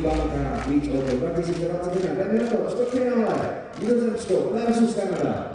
banka Beach Open 2021. Jdeme na to, čtvrtfinále, Nizozemsko versus Kanada.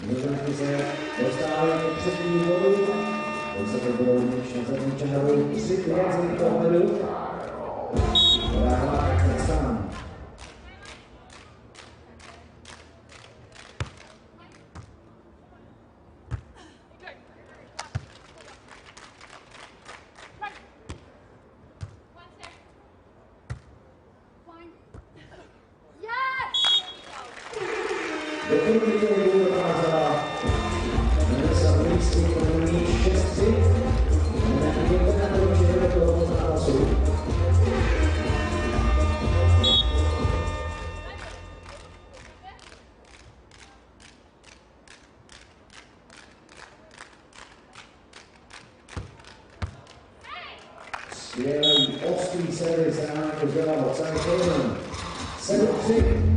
Nizozemci se dostávají do třetí bodu, teď se to budou mít na zadní čáru 3 kvality pohledu. Podává tak Stam. Skvělý ostrý servis, ráno to dělal celý Pavan. 7-3.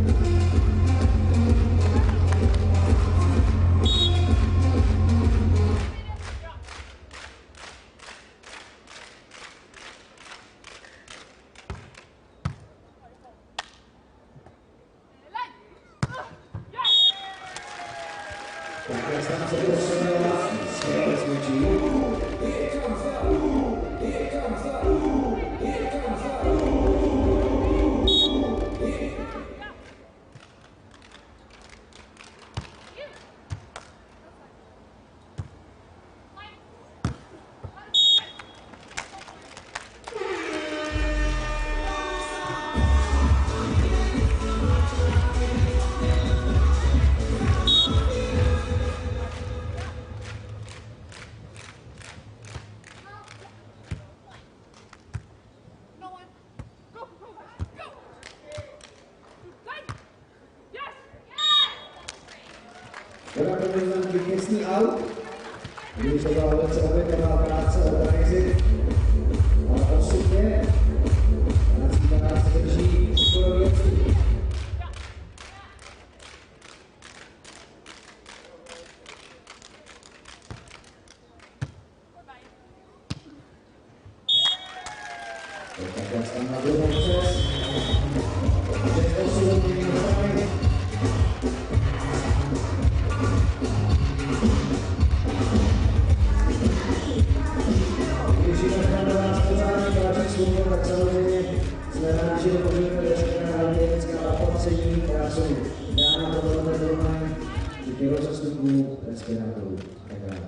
Také Stam se dosunula, skvěle svědčí. Dvojkrát vítězný aut, když to byla velice obětavá práce organizace, ale postupně na cílách se drží skoro věcí. Tak Stam na druhou přes. Přes posilení Nicolai. Když jde na vás pozání další služba, tak samozřejmě jsme rádi, že dopoříme veškerá hygienická opatření, která jsou dána do tohoto turnaje, včetně rozestupů, respirátorů a tak dále.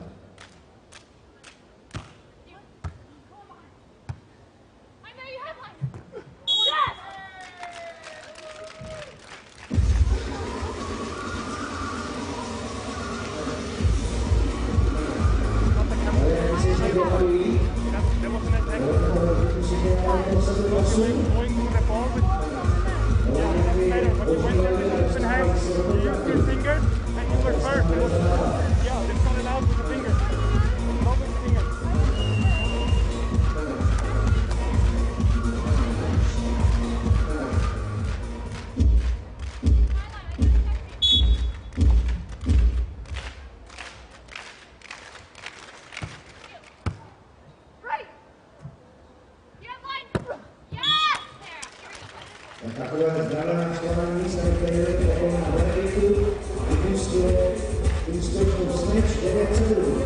Takové zdravé naštěvání se vypěli potom na Meppelinku, vypustuje posměč 9-7.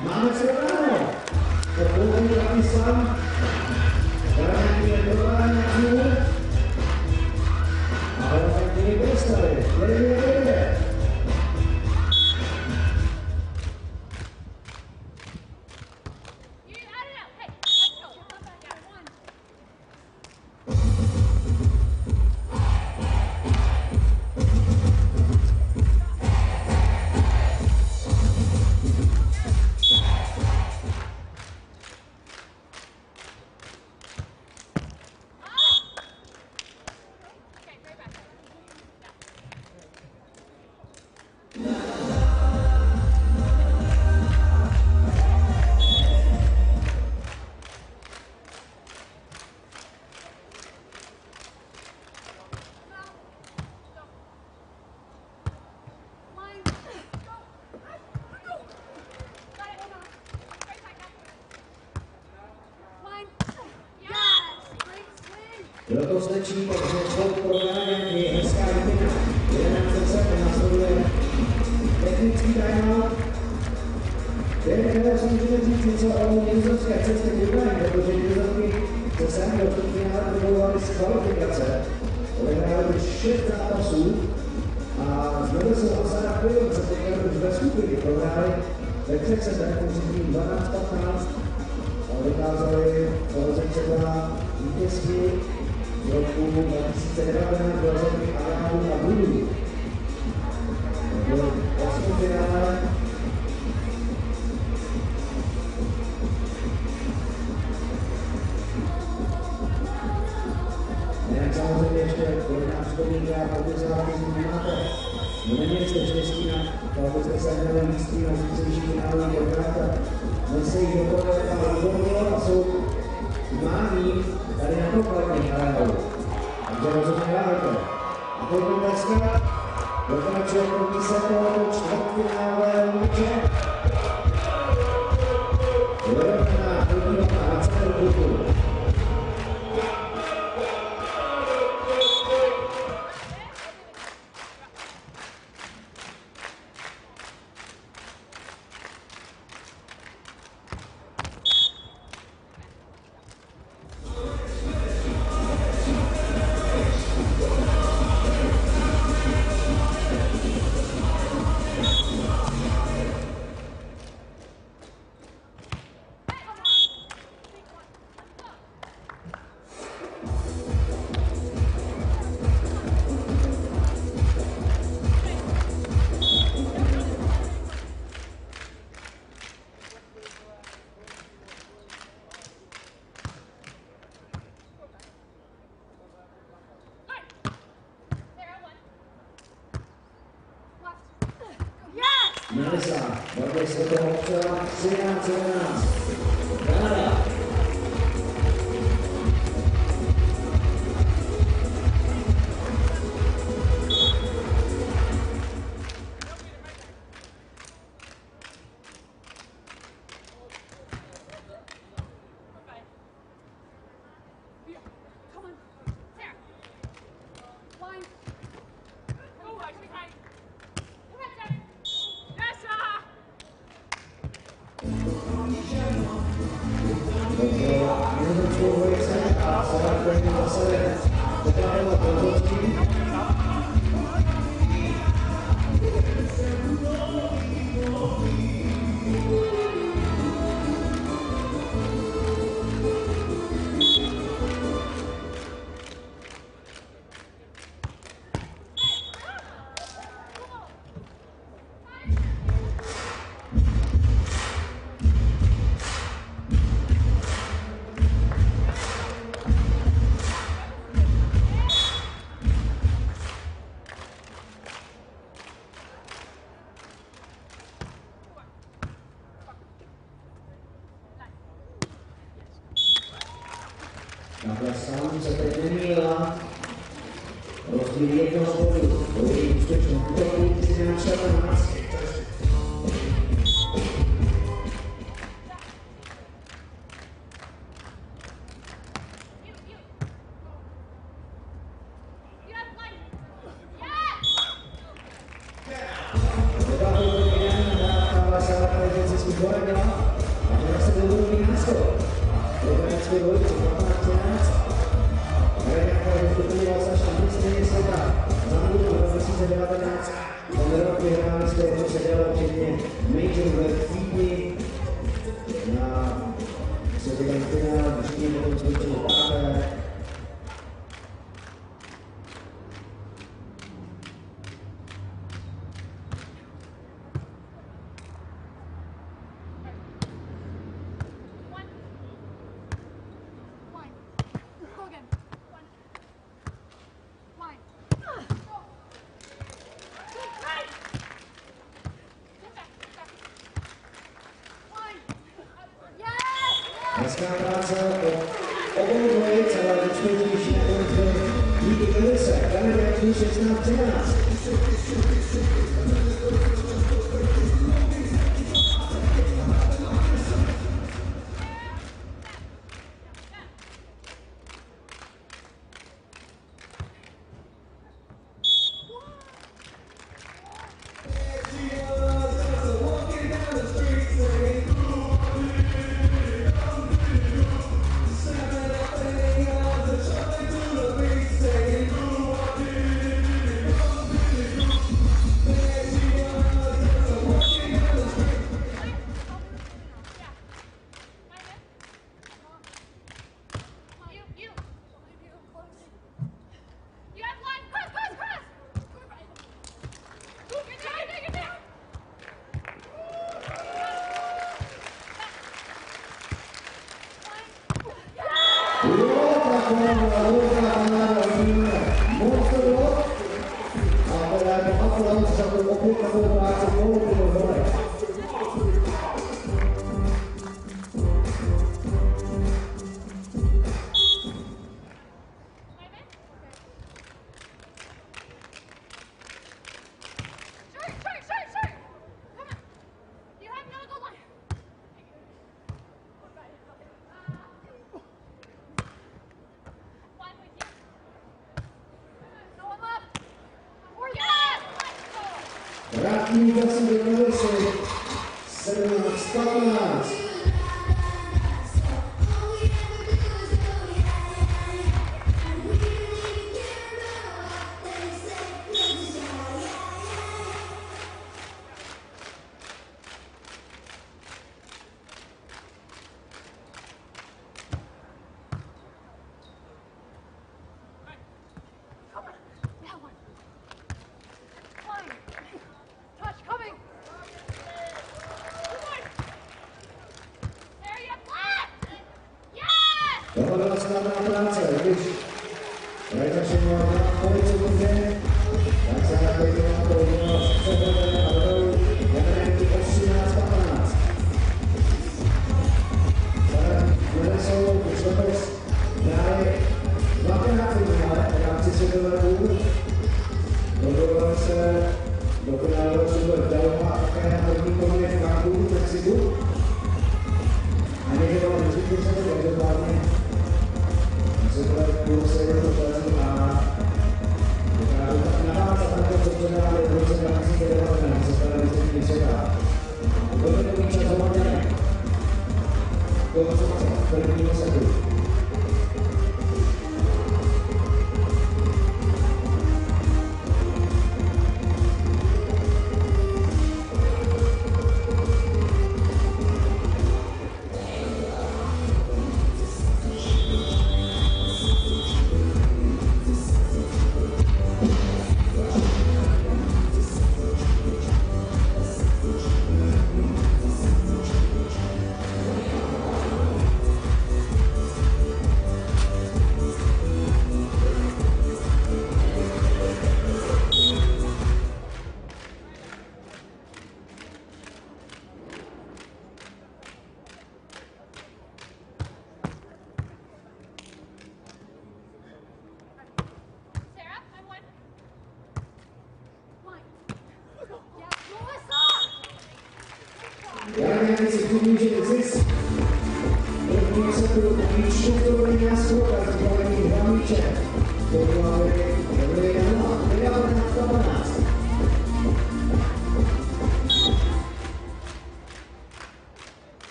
Máme se ráno. Pokud je Stam, Varenhorst je dobrá na cílu, ale tak mě postavit. Jede. Kdo to stačí, takže šlo program je hezká výměna. 11:10 následuje technický timeout. Které si můžeme říct něco o nizozemské cestě turnaje, protože nizozemky se sami do finále probojovaly z kvalifikace. Odehrály už 6 zápasů a zvedli se Osada Pojom se teďka už ve skupině. Prohráli ve 3 setech, předtím 12-15 a dokázali pohodit třeba vítězství v roku 2019 do zemí Arábu a Budu. Takže v 8. finále jinak samozřejmě ještě kolik nás připomínka a pokud se vám nemáte, neměli jste štěstí na to, abyste se měli místní na zítřejší finálový turnaje, nese jich do toho a Lupo a jsou známí tady na pokladní arénou. Takže rozuměláte. A to je dneska pokračuje první set tohoto čtvrtfinálové meče. Vyrovnaná první na celou grupu. se to Ostrava 13-11. Kanada. Takhle Stam se teď nemýlila. Rozdíl jednoho bodu. Dlouhý úspěšný útoku 13-14. Hezká práce po obou dvojic, ale úspěšnější nakonec díky Perusic, Kanadě 16-13. Vrátní útočí do Perusic 17-15. Tohle byla snadná práce, když Rajtaši měla na polici dobře, tak se naklidila to 11 a dolů, 18-15. koncepce prvního setu.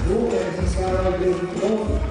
Brouwer získávají druhý bod.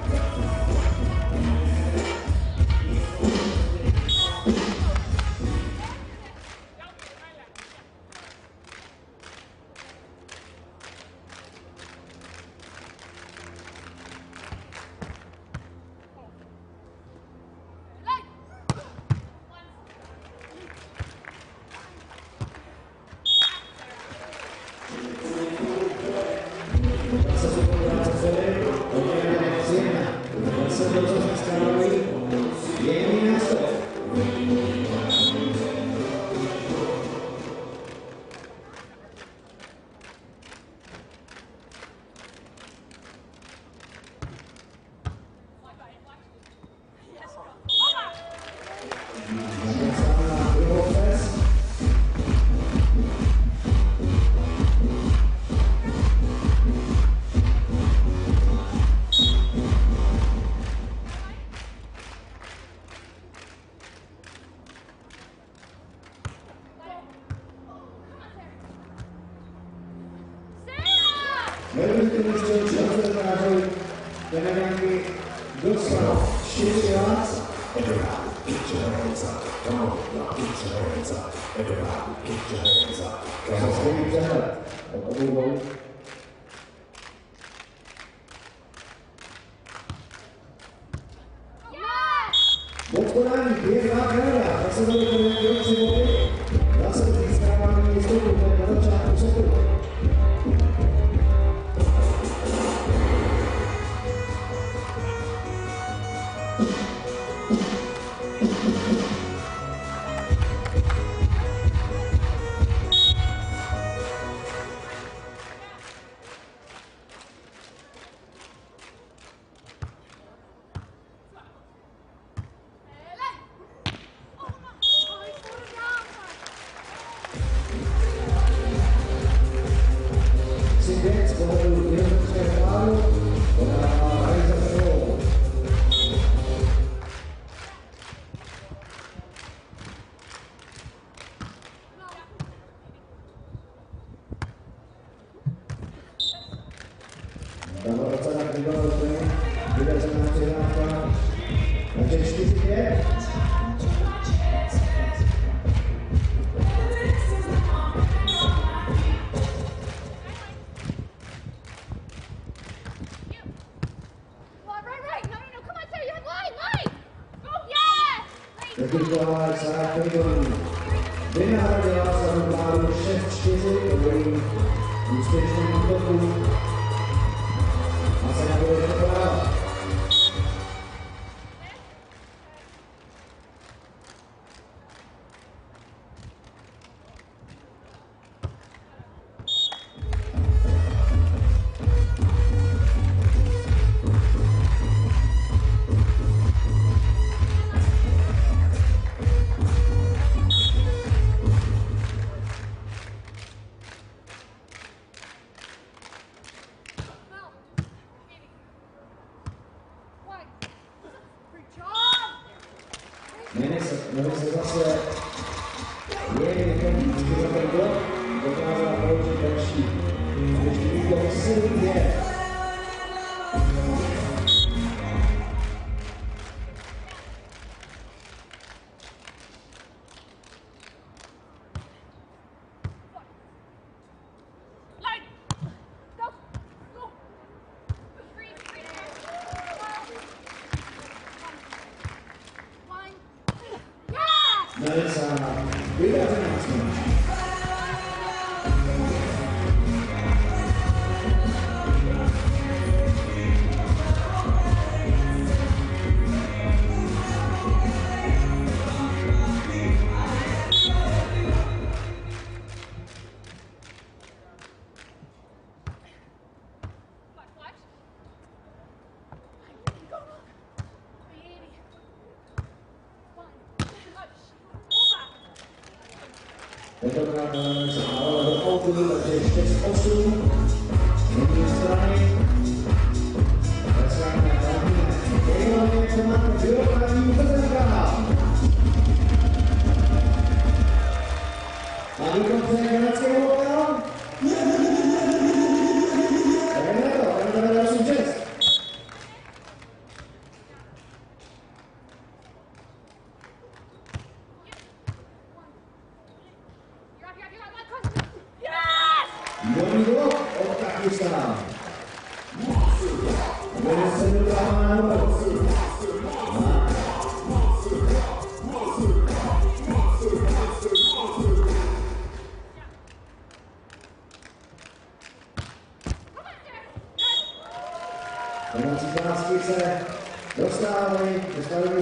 Nicolai se vynahradila svou vládu 6-4 dobrým úspěšným útokům a se nebude dokonávat. Měli se zase někdy za ten blok, dokázala položit další. Ještě výkon 7-5. Tentokrát se málo do koutu, takže ještě z 8. Druhé strany. Vesláme hlavně. Nejhlavně, co máte byrokratií Brzenka. A výkonce kanadského vola. To je to, Pomocí 12 se dostávají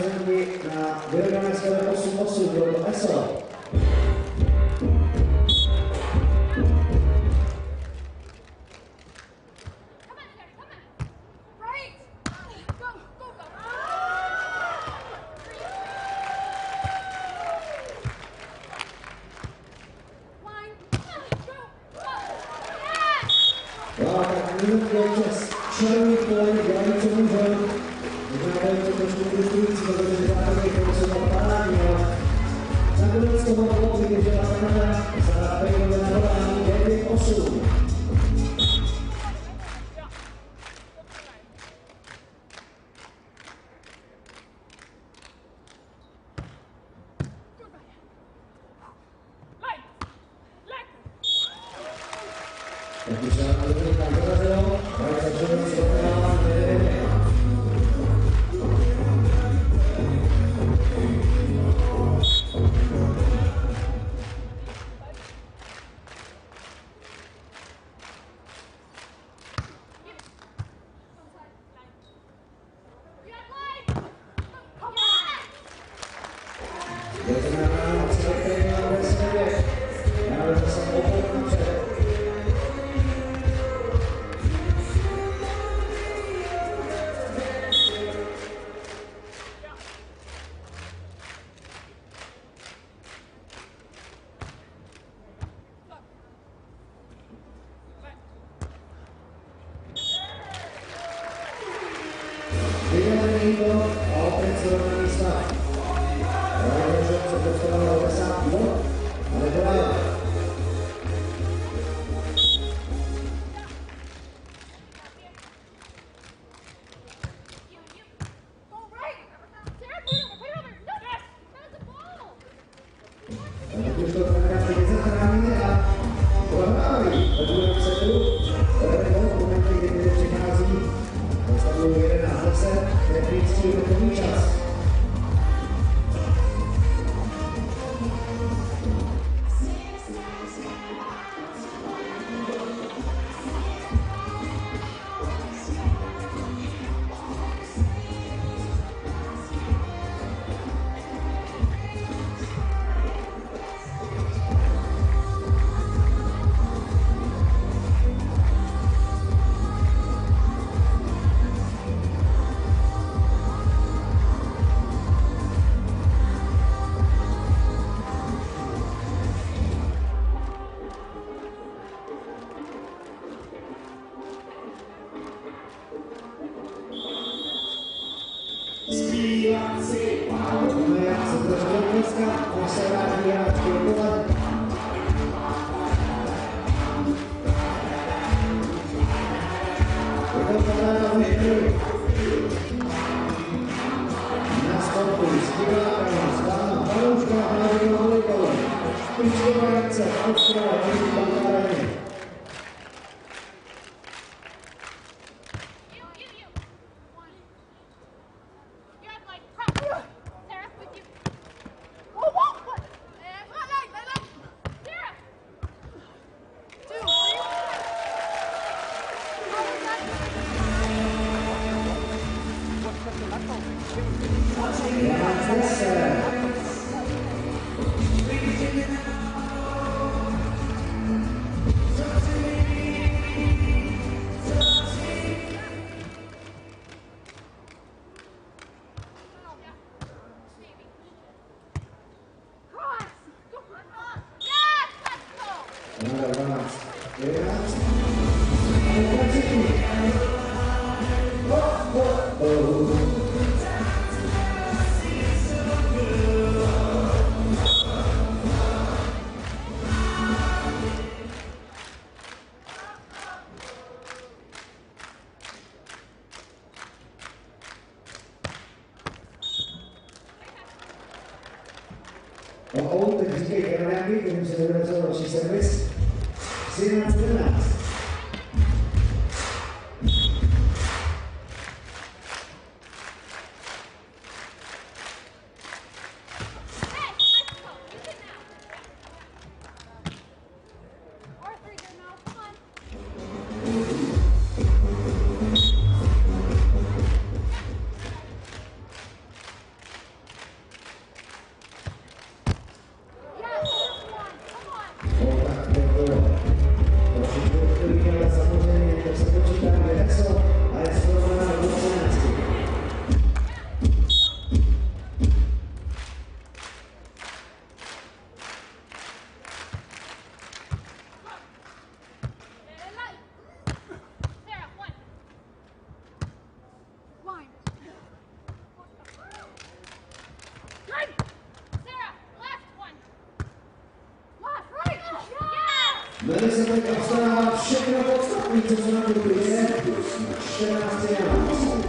zemí na vyrovnané skvělé 8-8 do ESO. Černý kolem dělají, co můžou. Možná to je to trošku frustrující, protože zároveň to jsou tam parádní, ale nakonec to má bylo vidět, že ta Kanada za periodové nahodání 9-8. Tak už se na to tam dorazilo, ale začalo se dokonává 9-9. Teď říkají Kanadáky, kterým se vyvracel další servis. 13-11. Jmenuje se teď Ostrava, všechno podstatný, co se na to děje, 14:11.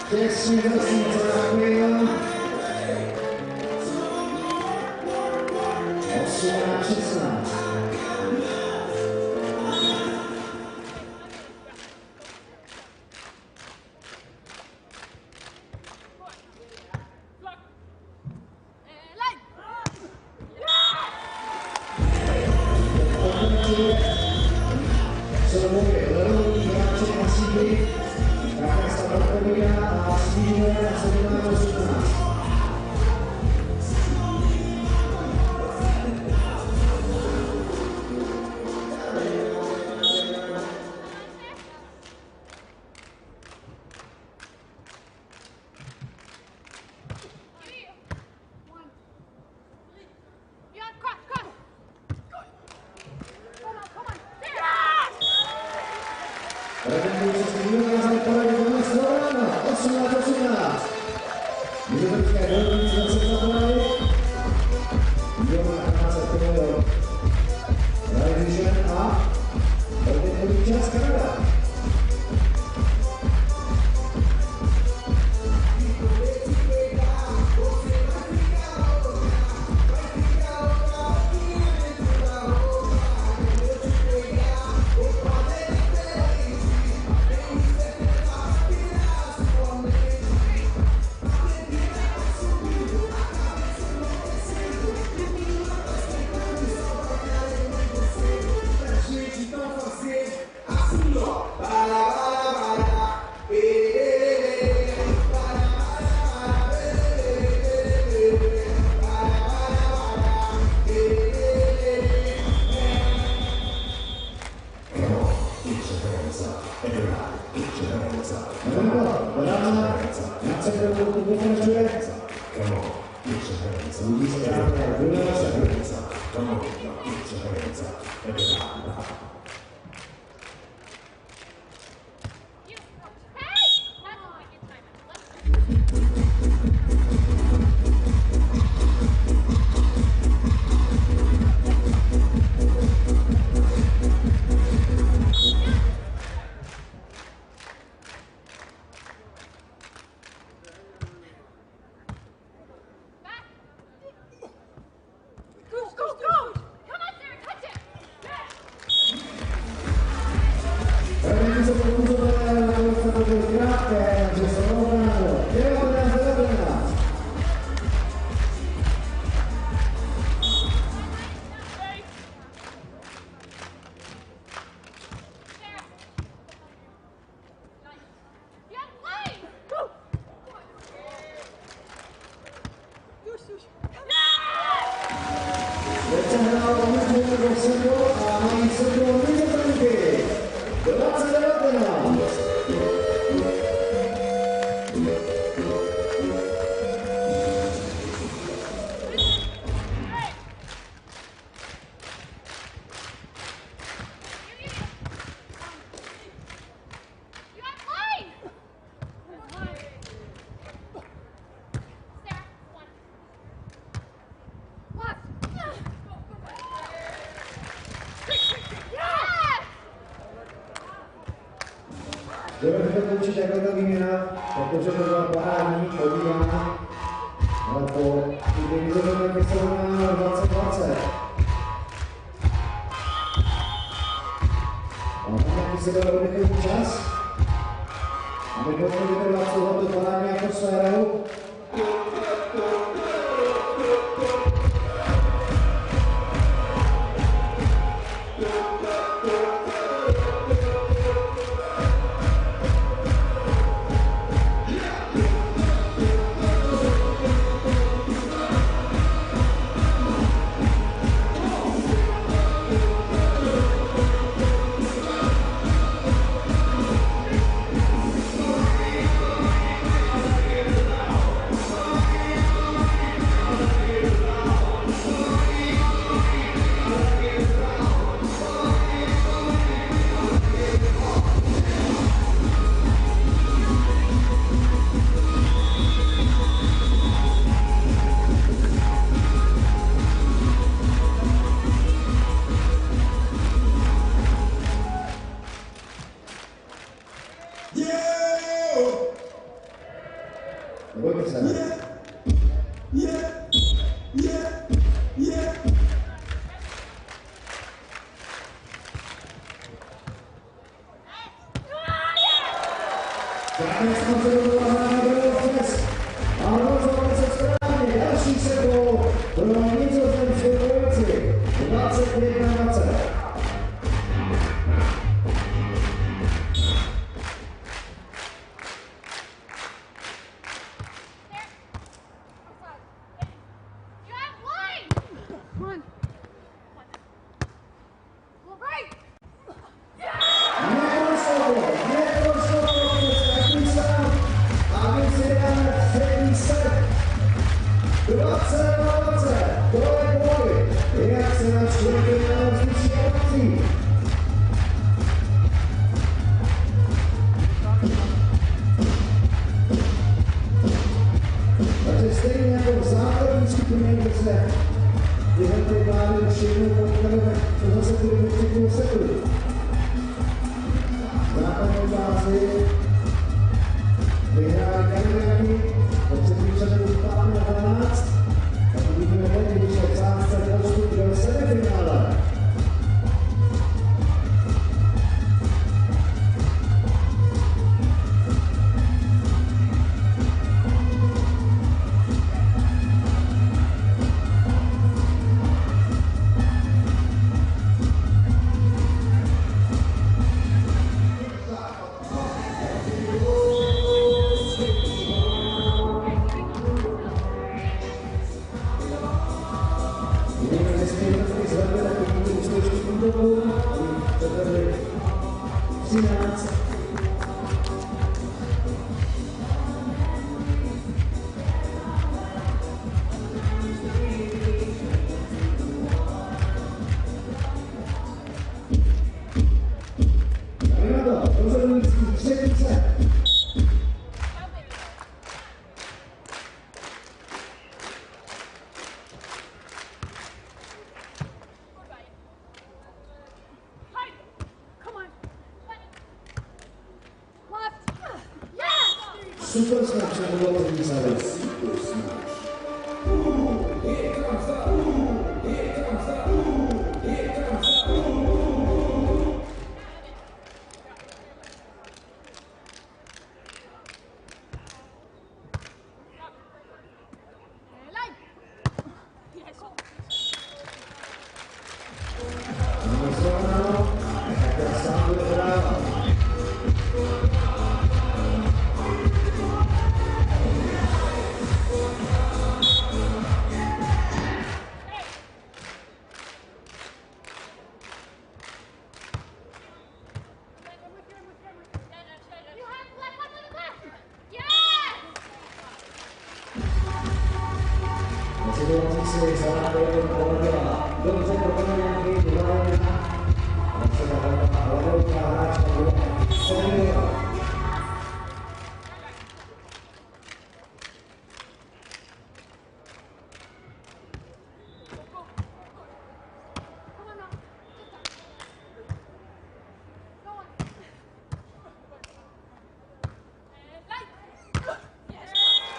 Těsně vlastně zahájil. 18:16. Sudí správně, druhá se. Dovedete to určitě jako ta výměna, protože to byla parádní, podívána, ale po divizovém je se rovná 2020. A tam taky si dal oddechový čas, aby potřebujete dát souhlas do parádní atmosférou. Super smash nebylo první servis.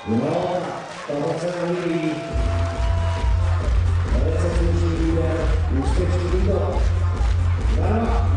No, toho se nelíbí. Velice slušný výběr, úspěšný výkon. Bravo.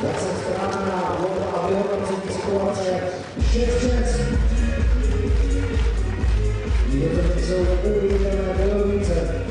Jak jsem správná volba a vyhodnocení situace 6-6. Jednotky jsou neuvěřitelné bojovnice.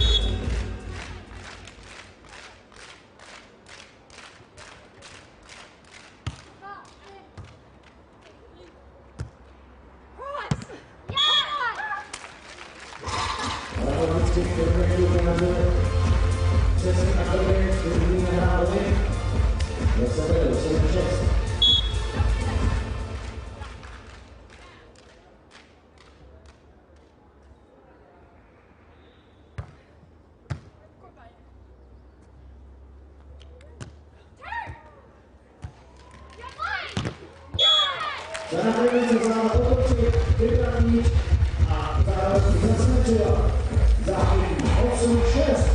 Zároveň se vzala otočit, vybrat míč a zároveň zasnažila. Zároveň 8-6.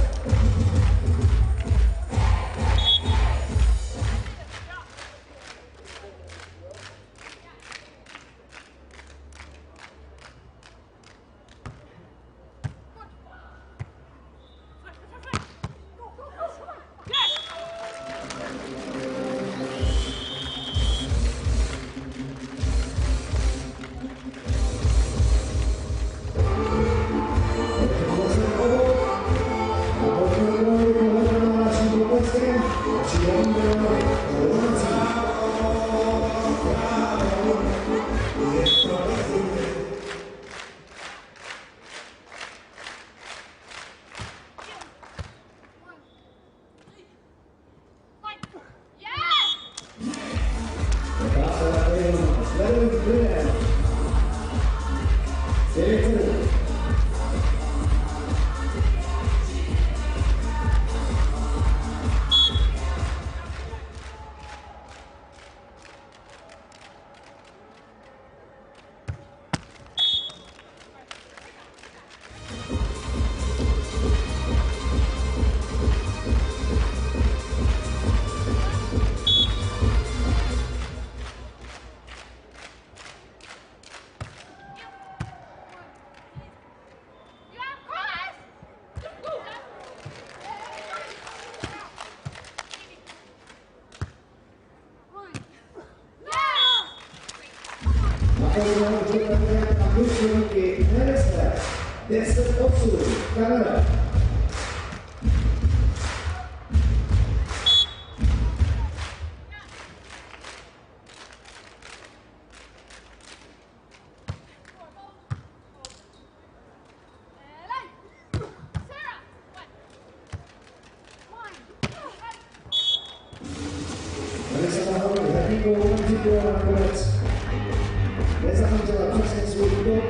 Nezachytila přesně svůj útok,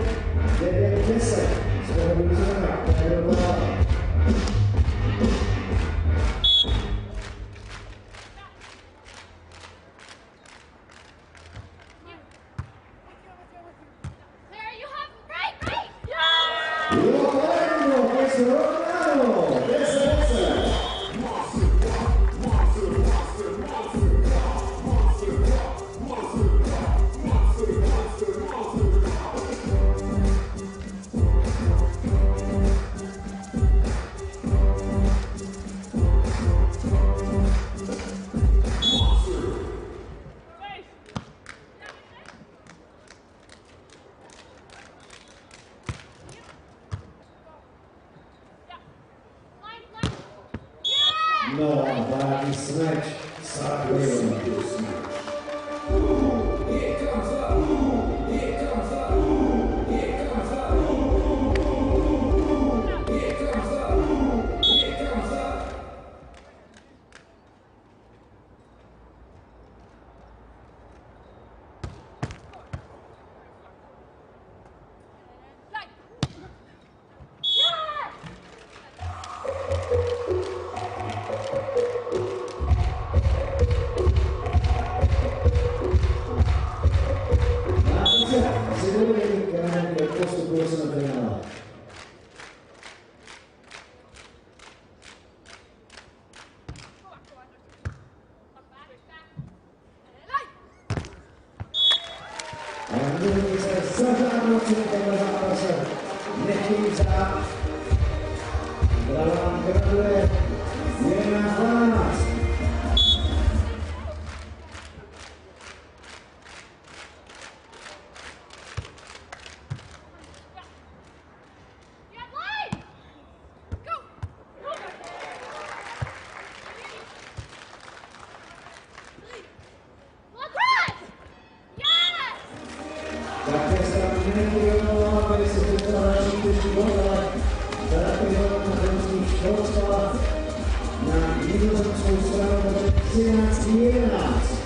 9-10 svého Meeuwsena, No, vážný smeč, Sarkozy. nejlepší bod, ale zareagoval na ten Školstva na nizozemskou stranu, takže 13-11.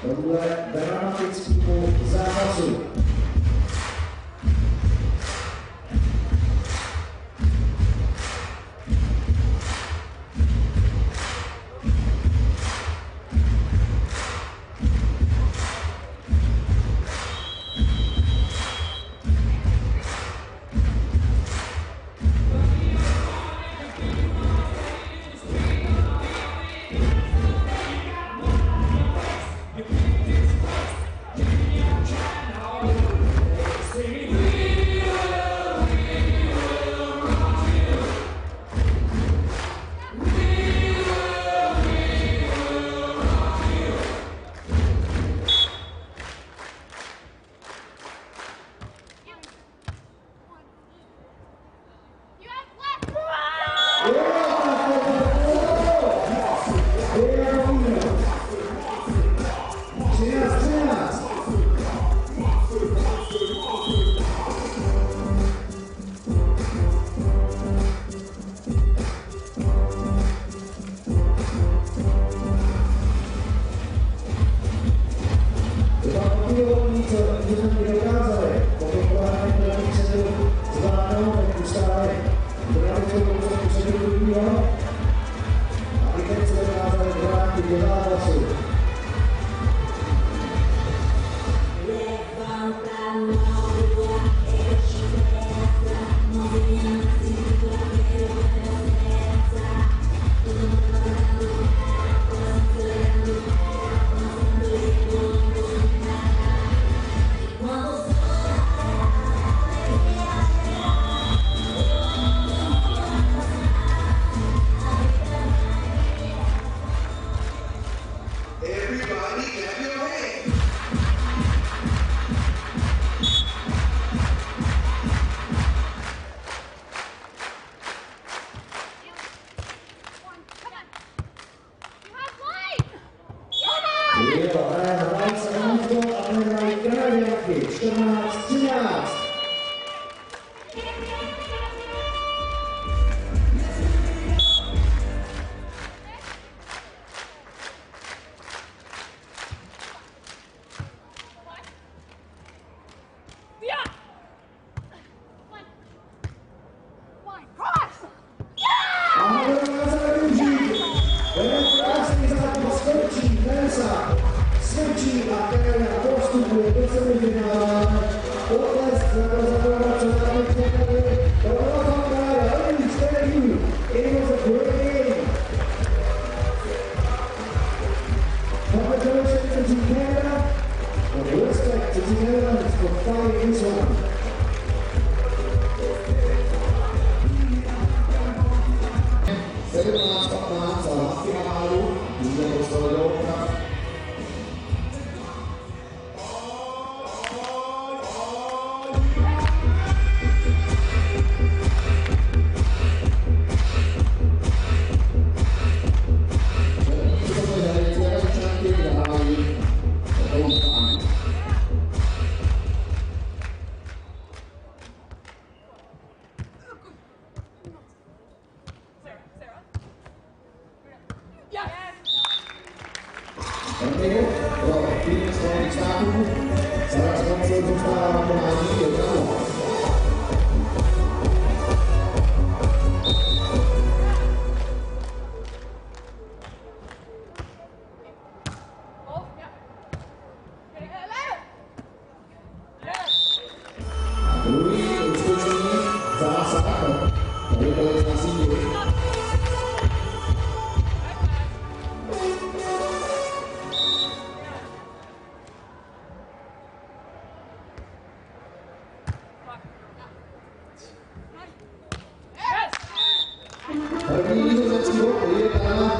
Tohle dramatickému zápasu. pro tým Spojených států. Zaraz Sponcil dostává na konání 1-0. První nizozemský bod je dána.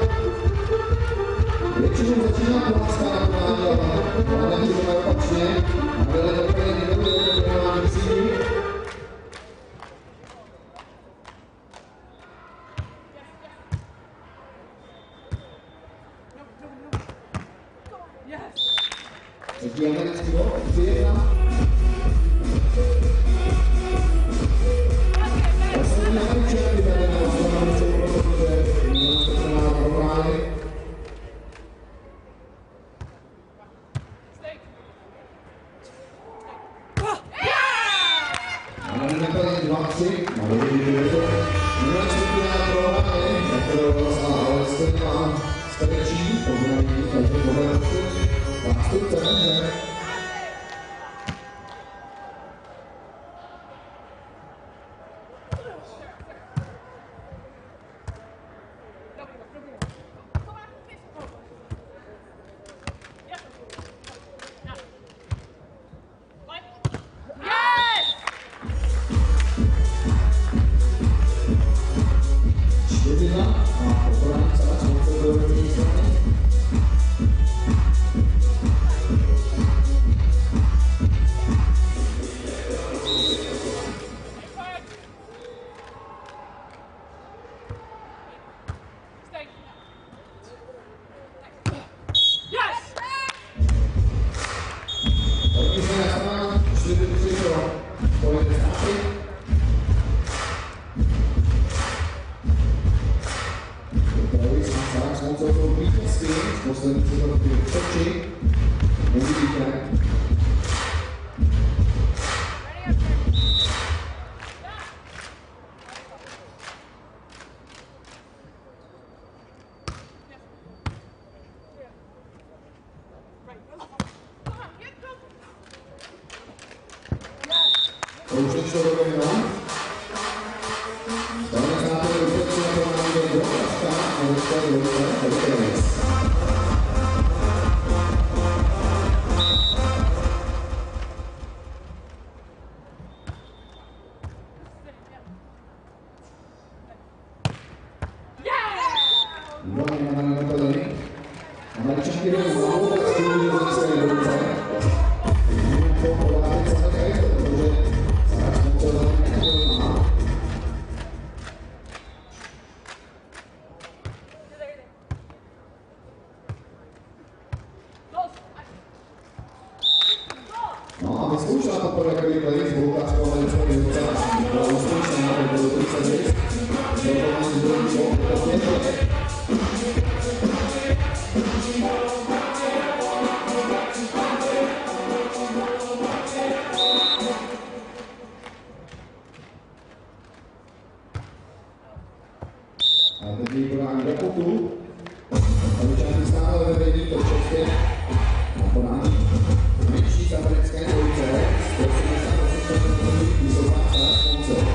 Většinou začíná Polská na konání, ale nemůžeme opačně. A Velde úplně nebude konání síly. Třetí americký bod, 3-1. Poslední američan vyvede na Ostravu, protože Nizozemská prohráli. Máme Meppelink 2-3, máme Velde. Minulé skupina prohráli, Meppelink a Stam strčí, poznají každý Varenhorstu. Nástupce neže. Sponcil jsou vítězství, poslední cílovky v Čechi, uvidíte. To už nešlo do Vojna. No a vyzkoušela to podle Claes, spolupráce s Velde, byla úspěšná, to bylo 39, dokonání druhý bod, to 5. A teď jí podání do potu, Američanky stále ve vedení, to 6. Na podání. Menší z americké dvojice, 178 vysoká Sponcil.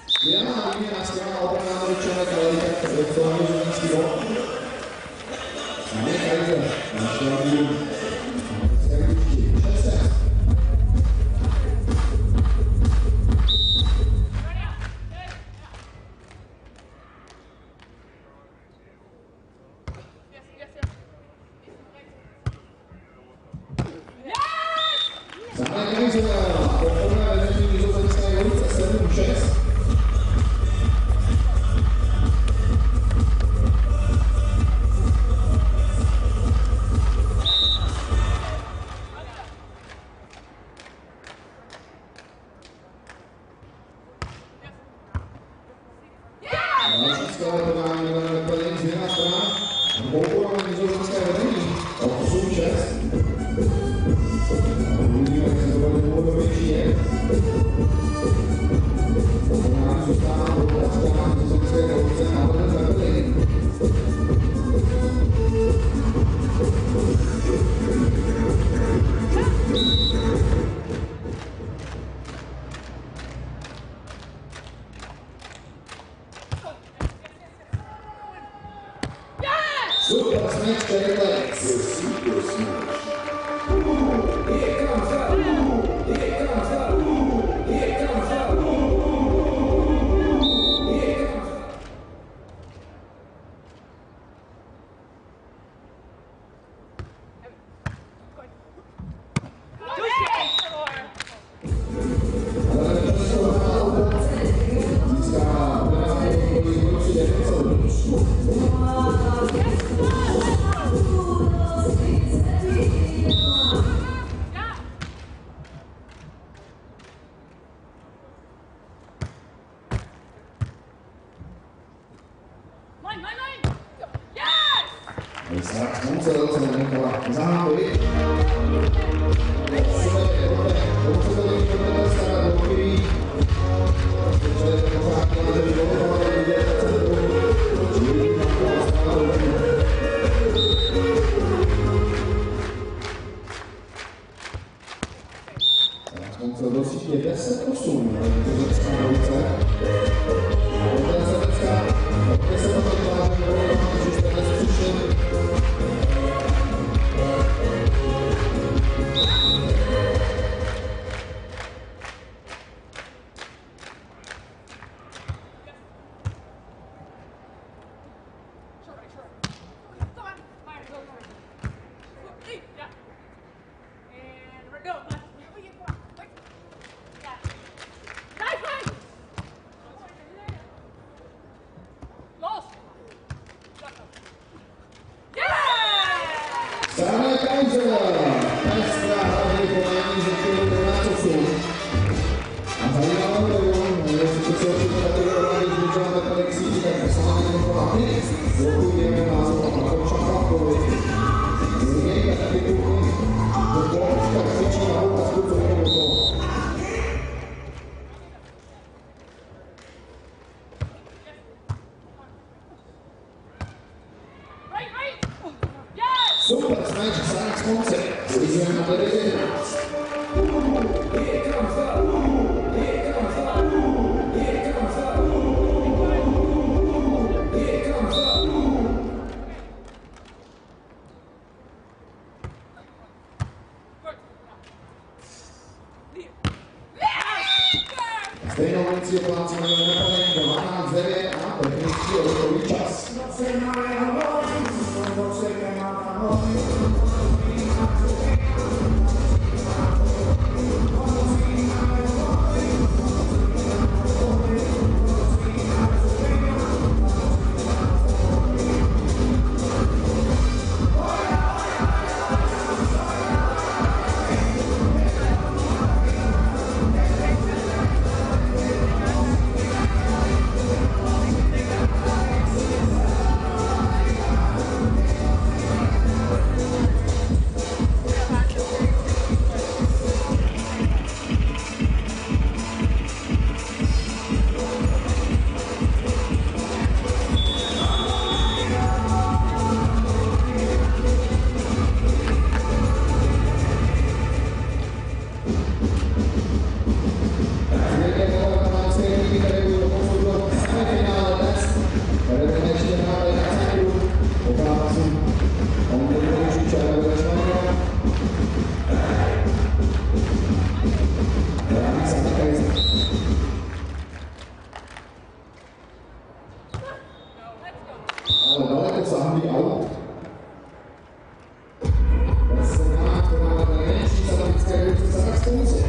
Skvělá výměna, skvělá obrana Američanek, ale je to nizozemský bod. Máme Keizer, naši hlavní. Zahraj Keizer, poprvé vedení nizozemské dvojice 7-6. Volleyball nizozemské vedení o 8-6. Uvidíme, jak se to bude dlouhodobější je. Volleyball zůstává volleyball nizozemské dlouce a bude Meppelink. Super smash, Claes. Super smash. Here comes up. Here comes up. Here comes up. Here comes up. Sponcil se Nicolai zahájí. Sponcil do sítě 10-8, to řecká dvojce. Poté se řecká, poté se to dělá, že jste dnes přišli. Stam Keizer, extra hlavní volání ze 14-8. A zajímavé je, jestli se očekuje kategorii, když běžel Meppelink síti, tak poslání Nicolai. Blokujeme název a potom Čakákovi. Změní taktiku, do toho křičí na otázku, co je do toho. Super smash, Stam Sponcil. Slížujeme na 9-11. Here comes up. Here comes up. Here comes up. Here comes up. Stejnou minci je plánci jmenuje Meppelink 12-9 a technický rokový čas. Ale daleko sáhlý aut. Senát, která má nejmenší satelické ruce Stam Sponcil.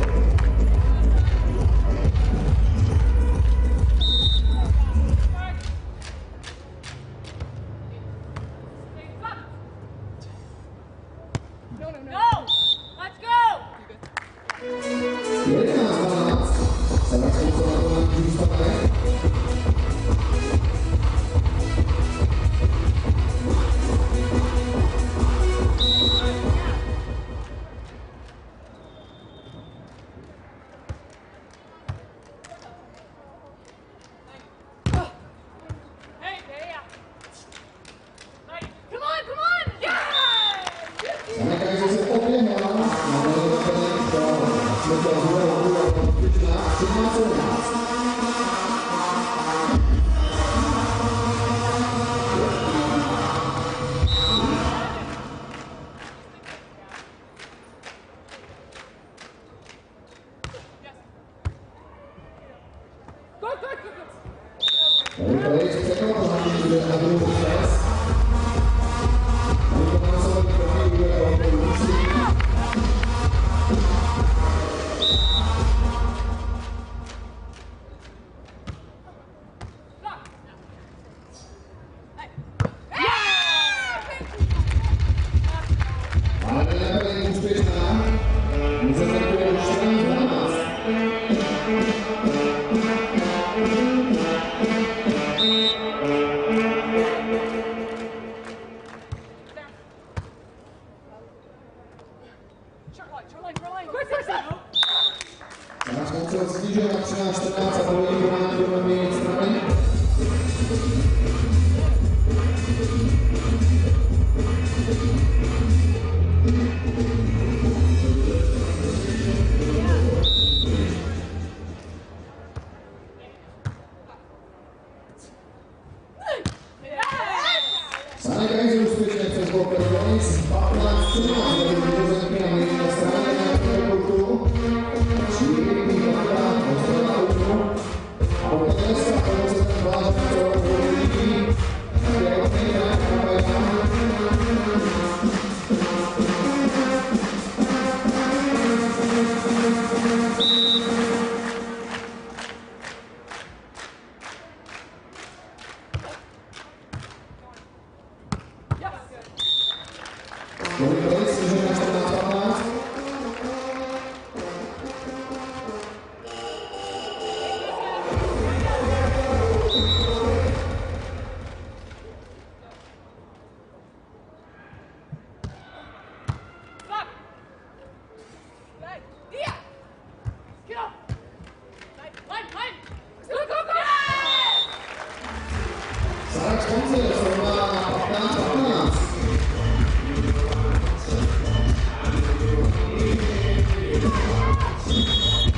Stále Keizer úspěšně přes Quarterfinals 15-13 do Meeuwsenky na nejnižší straně na kortu. Šílený dvakrát Ostrava Lupo. A poté dneska pomoci ten vlážný pro Vóley, také hodný hráč na Pavan. Sponcil srovná na 15-15.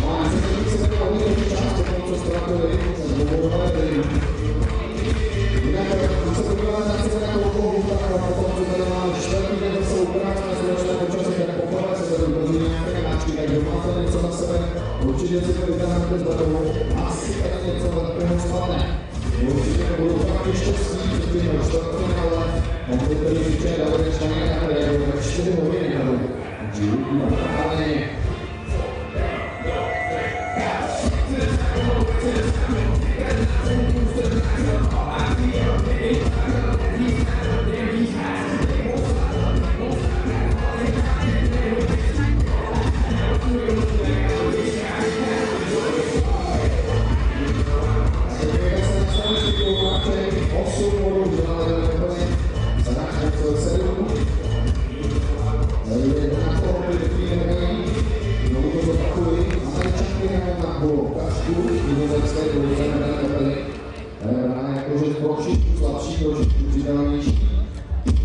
Máme se tady se tady hodně čas, potom co ztratili, se zbourovali. Jinak, když se podíváme na sebe na koukou, tak potom, co tady máme čtvrtý den zase ukrát na společné počasí, tak poprvé se tady udrží nějaké hráčky, takže máte něco na sebe, určitě si to vytáhnete z letovou, asi tady něco velkého spadne. Určitě budou taky štěstí, že by měl čtvrtfinále, mohli Perusic dali Schweiner, které budou tak 4 hodiny dali. Takže uvidíme potávaně.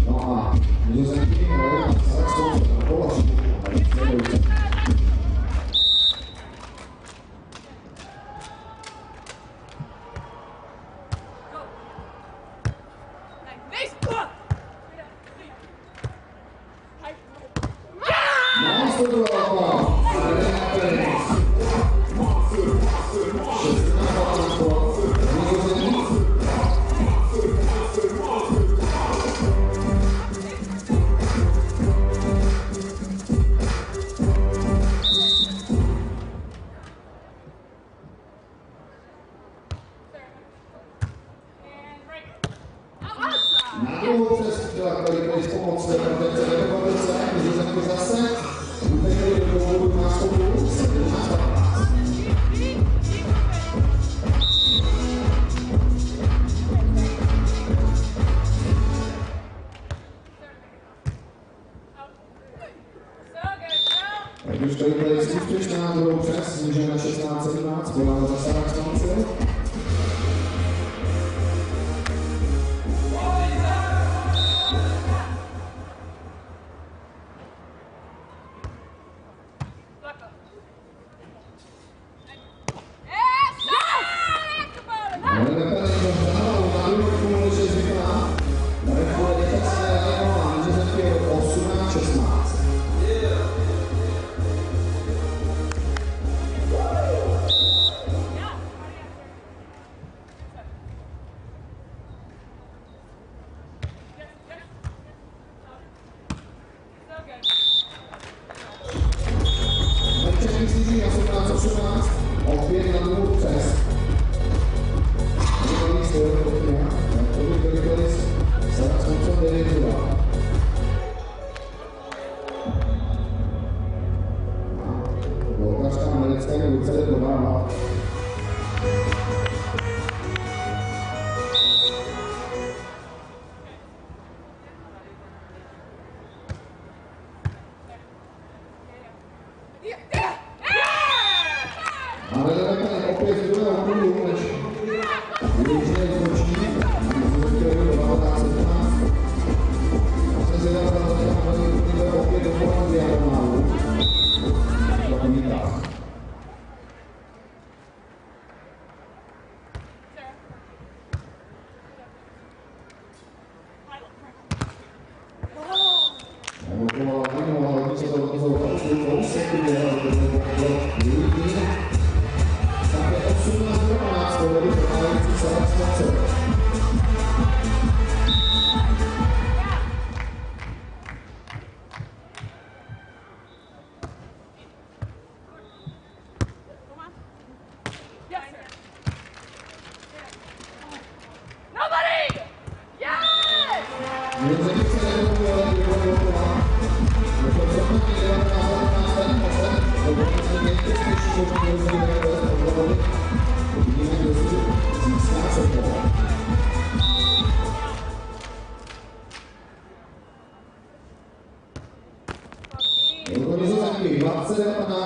No a Meeuwsenky a Sponcil na polařku. Na druhou přes chtěla tady pomoct Meppelink republice, Meeuwsenky zase utekli do důvodu nástupu 17-15. Tak už tady bude úspěšná na druhou přes, snížen na 16-17, podal zase na Sponcil.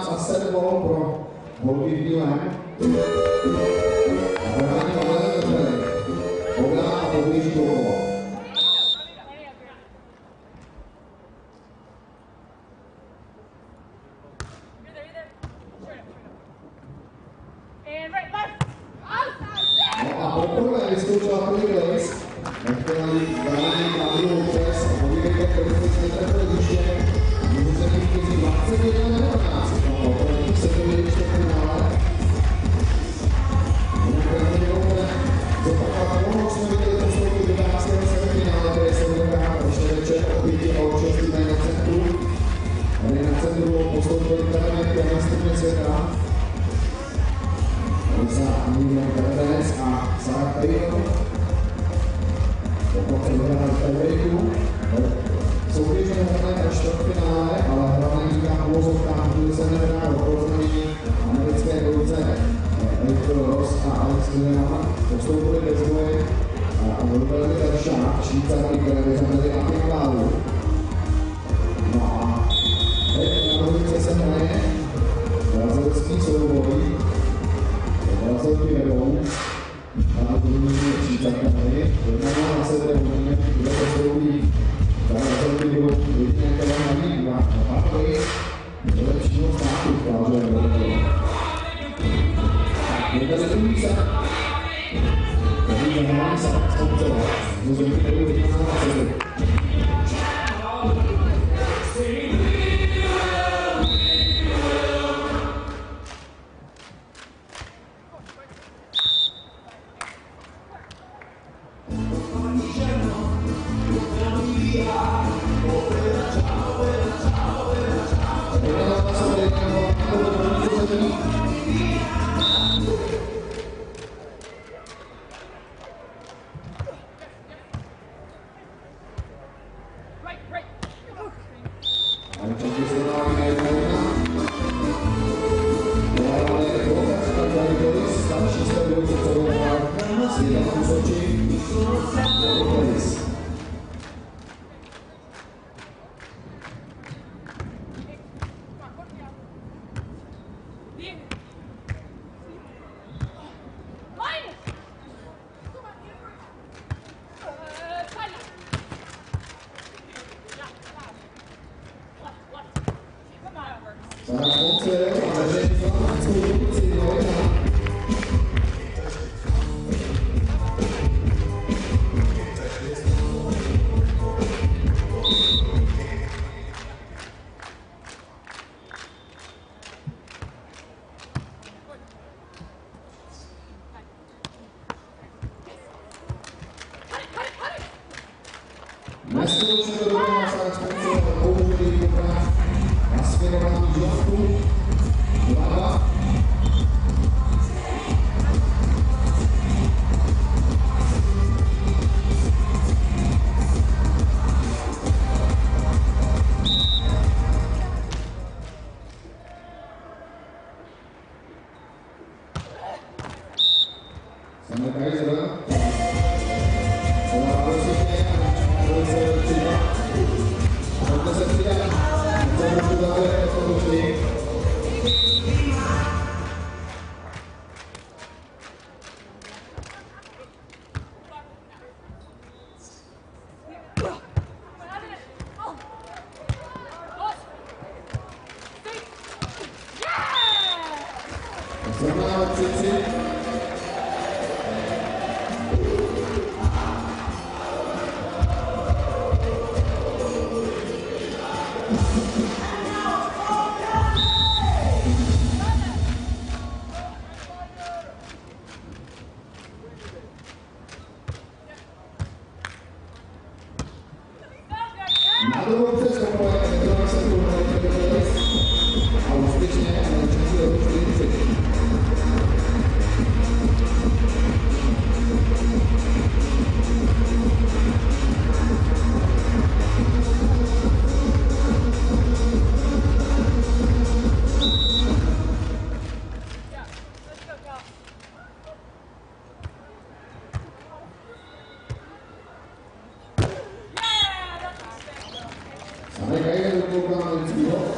a servo pro volby v bílém. A Pavan a poběží okolo. No a poprvé vyzkoušela první Claes, Meppelink dávání na druhou přes a podívejte, kolik jsme trefili hřiště. Můžu se mít mezi 21 na 19. No, opravdu se to věděli čtvrtfinále. Jinak Varenhorst zopakovat mohou, jsme viděli postoupit do 12. semifinále, které se bude hrát ještě večer o 5 a o 6 týdnech na centru. Tady na centru postoupili Pavan na stupně světa. Za Nicolai a za Keizer. Pokud se vyhrál v Perusicu, soutěž nehrané na čtvrtfinále, ale hrané díká v uvozovkách, kdy se nehrá do porozumění americké dvojice Varenhorst a Alex postoupili bez boje a vybrali Šák, Švýcarky, které vyřadili a Nicolai. No a teď na dvojice se hraje brazilský souboj. Brazilky vedou na druhý Švýcarkami, jedna na sebe hodně, kde to se uvidí. Brazilky budou jedině které mají na party do lepšího státu, protože je tady druhý se. Tady zahrání se Sponcil, do země budou jedině na sebe. Samé Keizer dokoukal na lidskýho.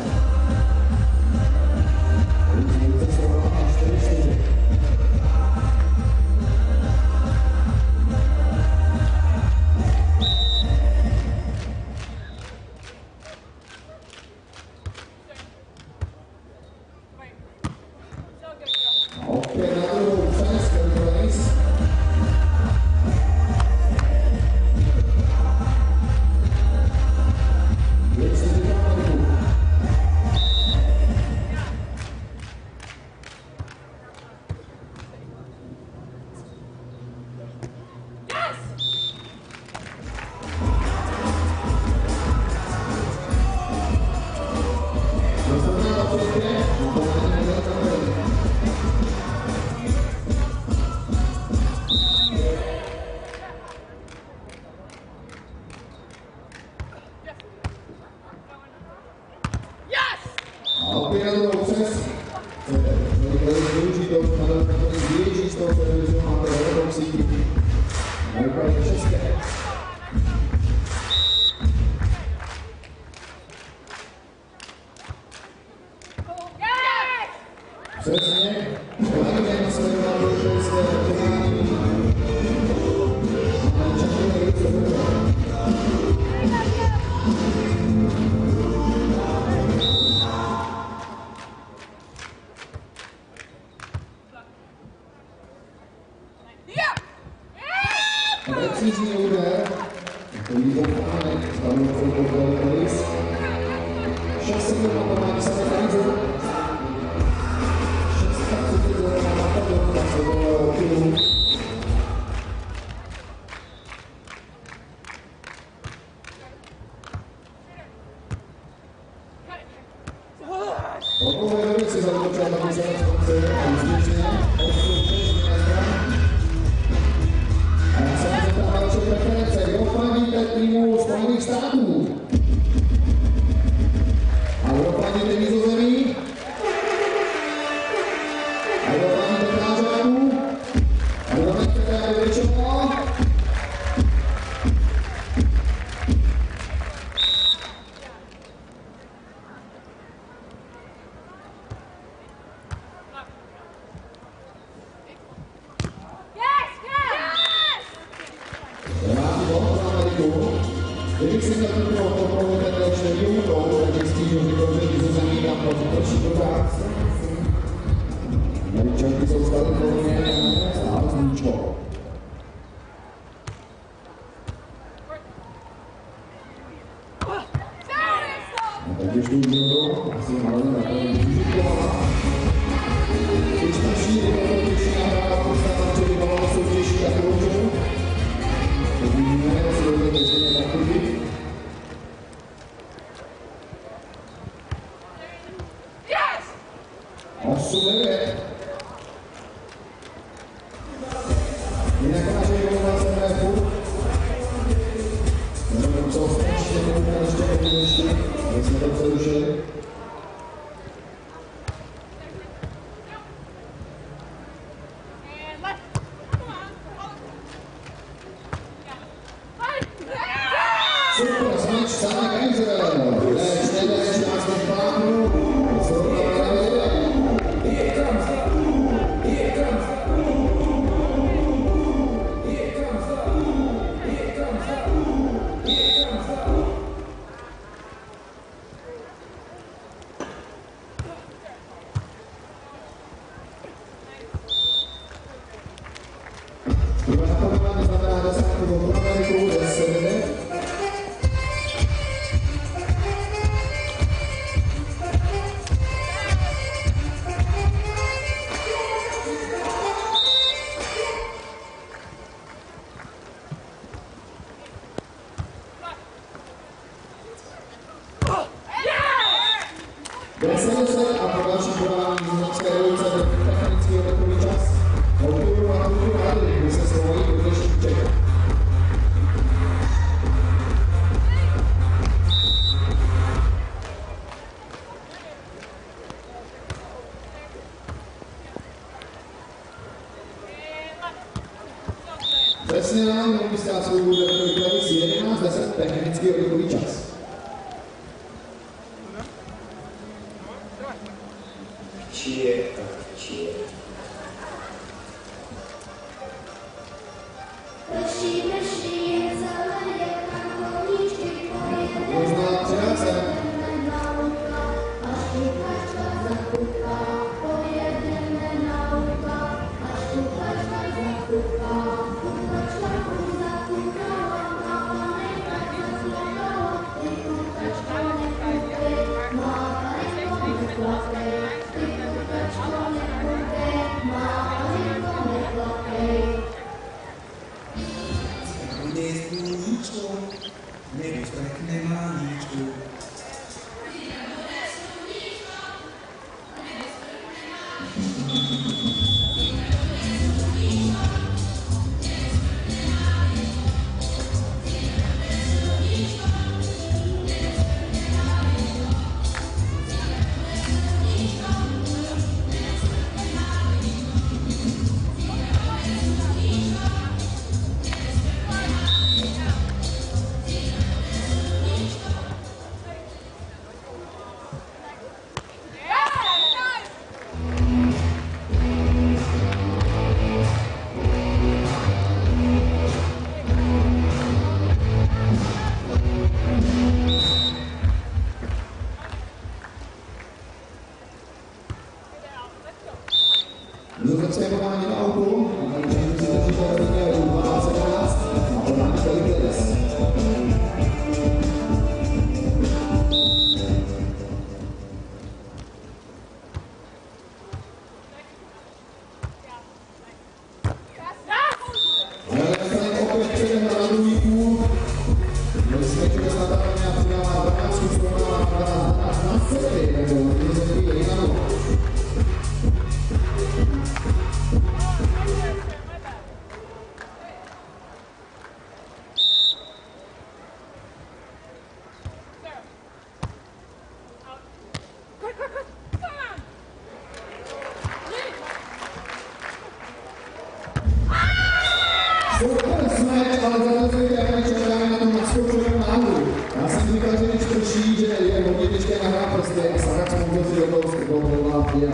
Přesně nám umístá svůj úder do Claes 11:10 technický odlikový čas.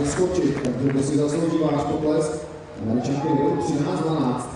Skočit, takže to si zaslouží váš pokles. Američanky vedou 13-12.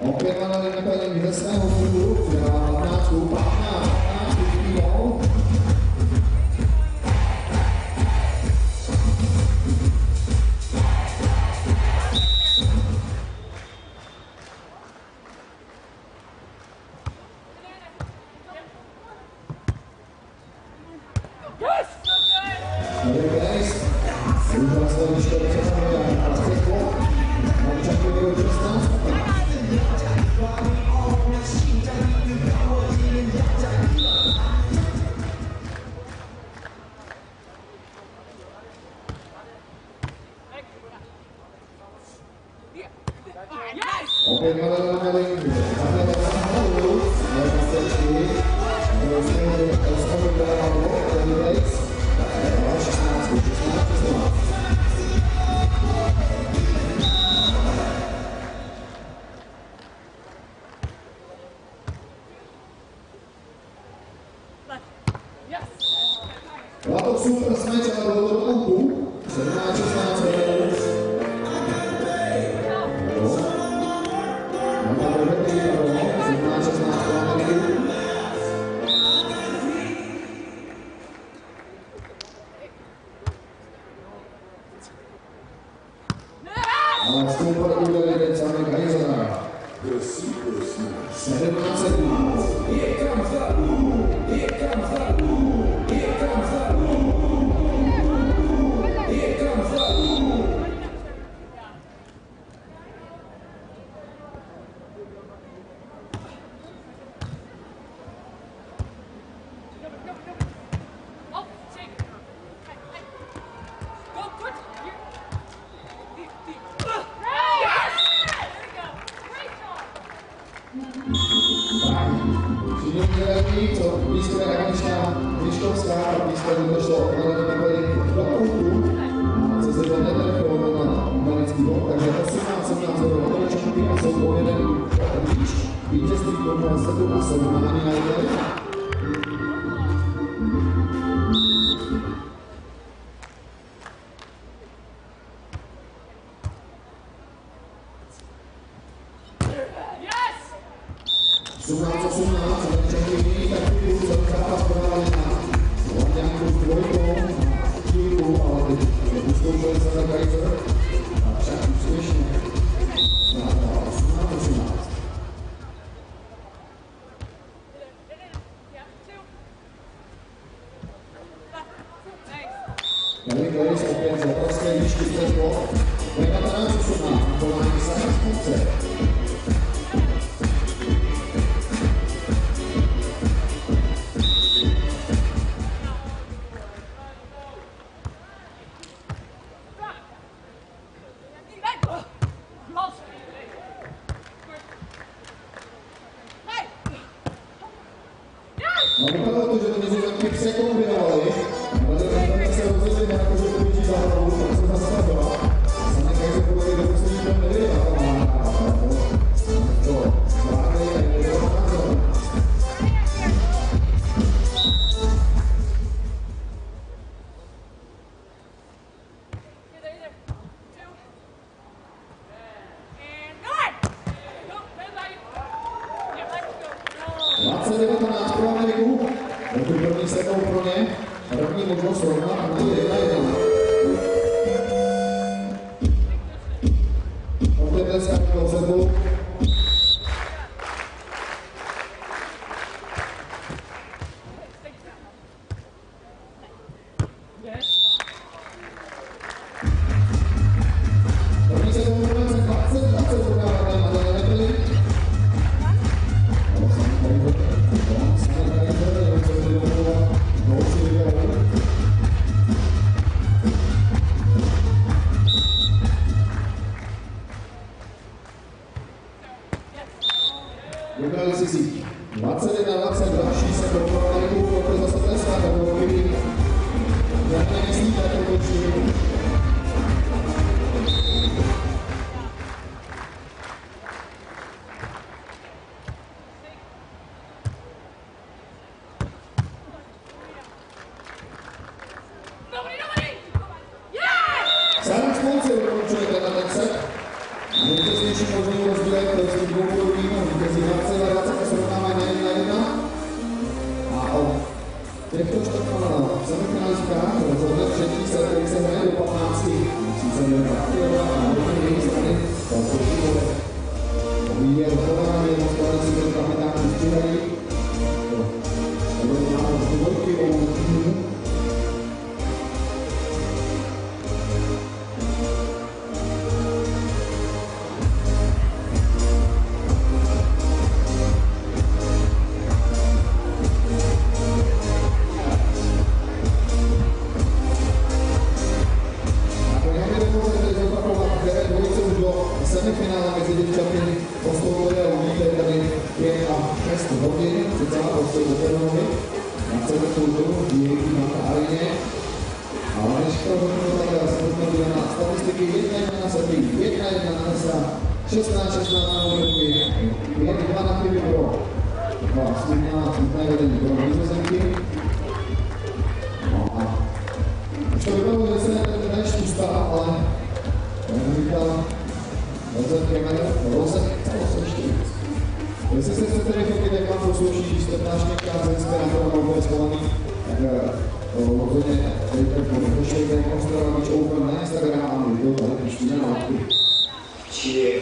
Opět máme Meppelink ze svého klubu, která má 15, 15 gól. Opět Meppelink, byla to super smeč, ale bylo to koutu. 17-16. Ale Schoon udělali ten samý Keizera. 17-17. poslouší, když jste náštěvka z inspirátorem bude schovaný, tak rozhodně pošlejte Ostrava Beach Open na Instagram a my to tady píšeme na látky. Čije.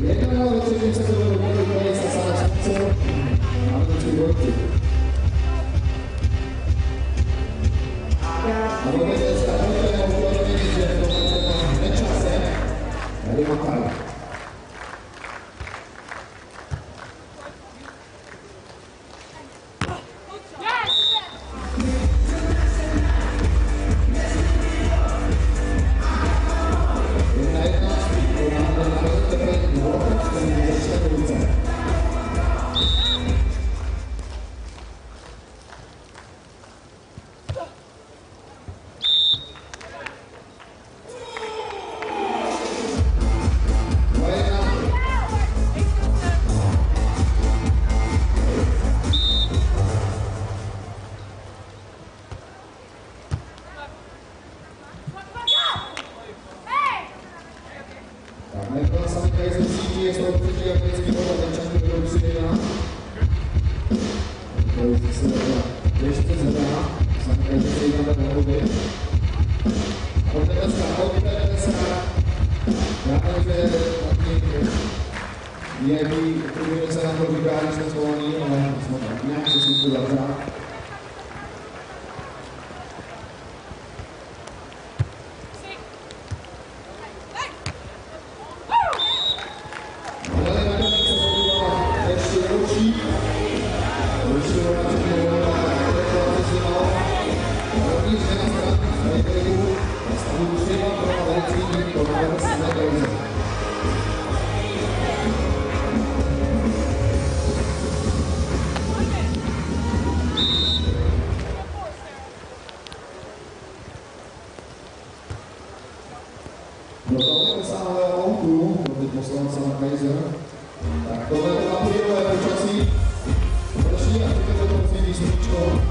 Jedna ve třetím se to bude dokončit se sále Sponcil a do tři dvojky. A do té státové můžeme vidět, že to je nečase. Tady Nicolai. Poslance na Keizer. Tak tohle je to například počasí. Prší a teď to prosím stříčko.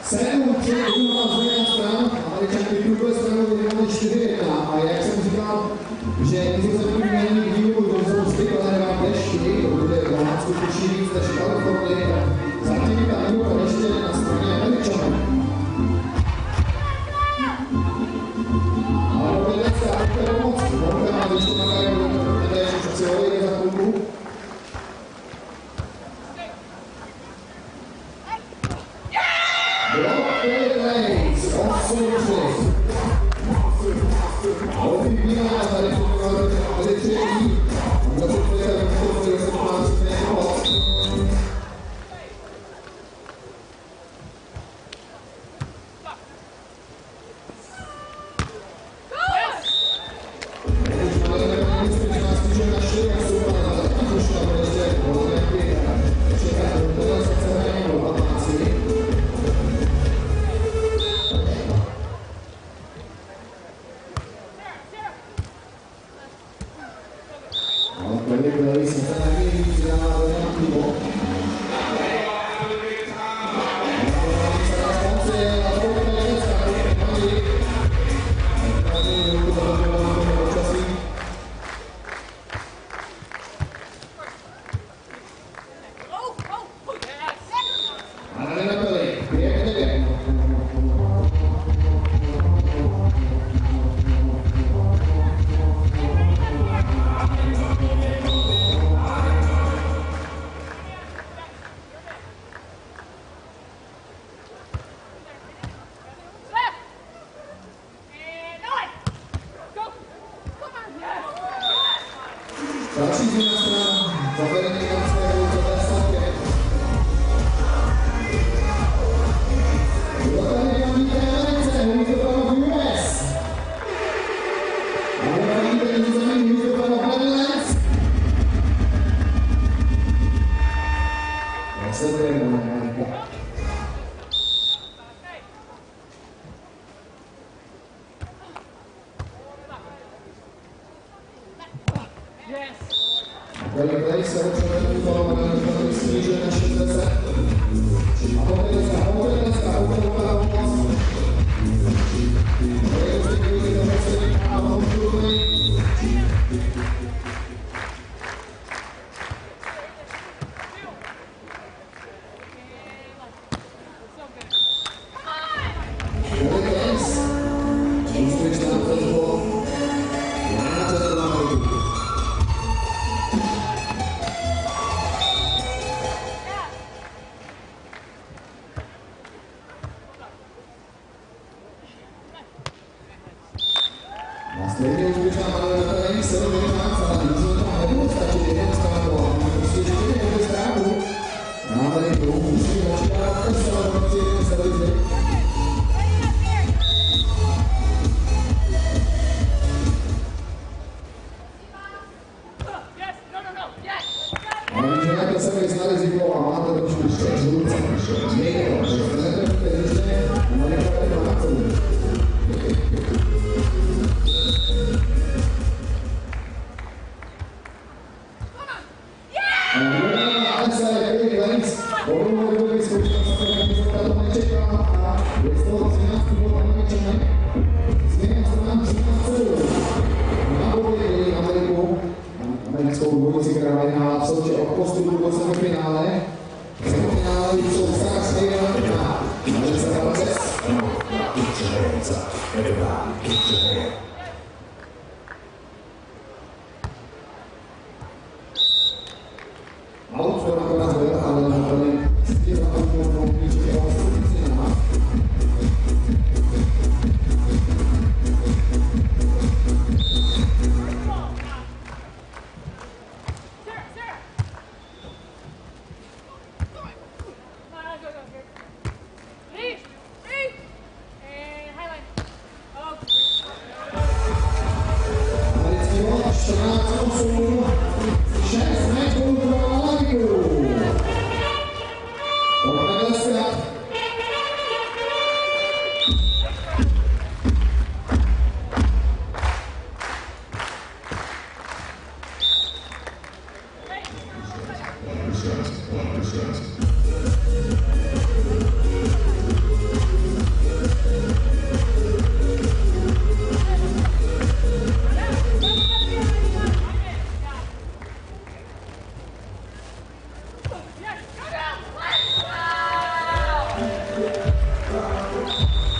Sému určitě změna stran, Američanky druhou stranu vyhráli 4-1 a jak jsem říkal, že Nizozemí není vývoju do zůsty, ale hrát dešti, to bude v Holandsku těžší víc než v Kalifornii, zatím ta vývoja ještě na straně Američanů. Ale to je dneska také pomoc, Monka má ještě na kariéru, které ještě chci hodit za klubu.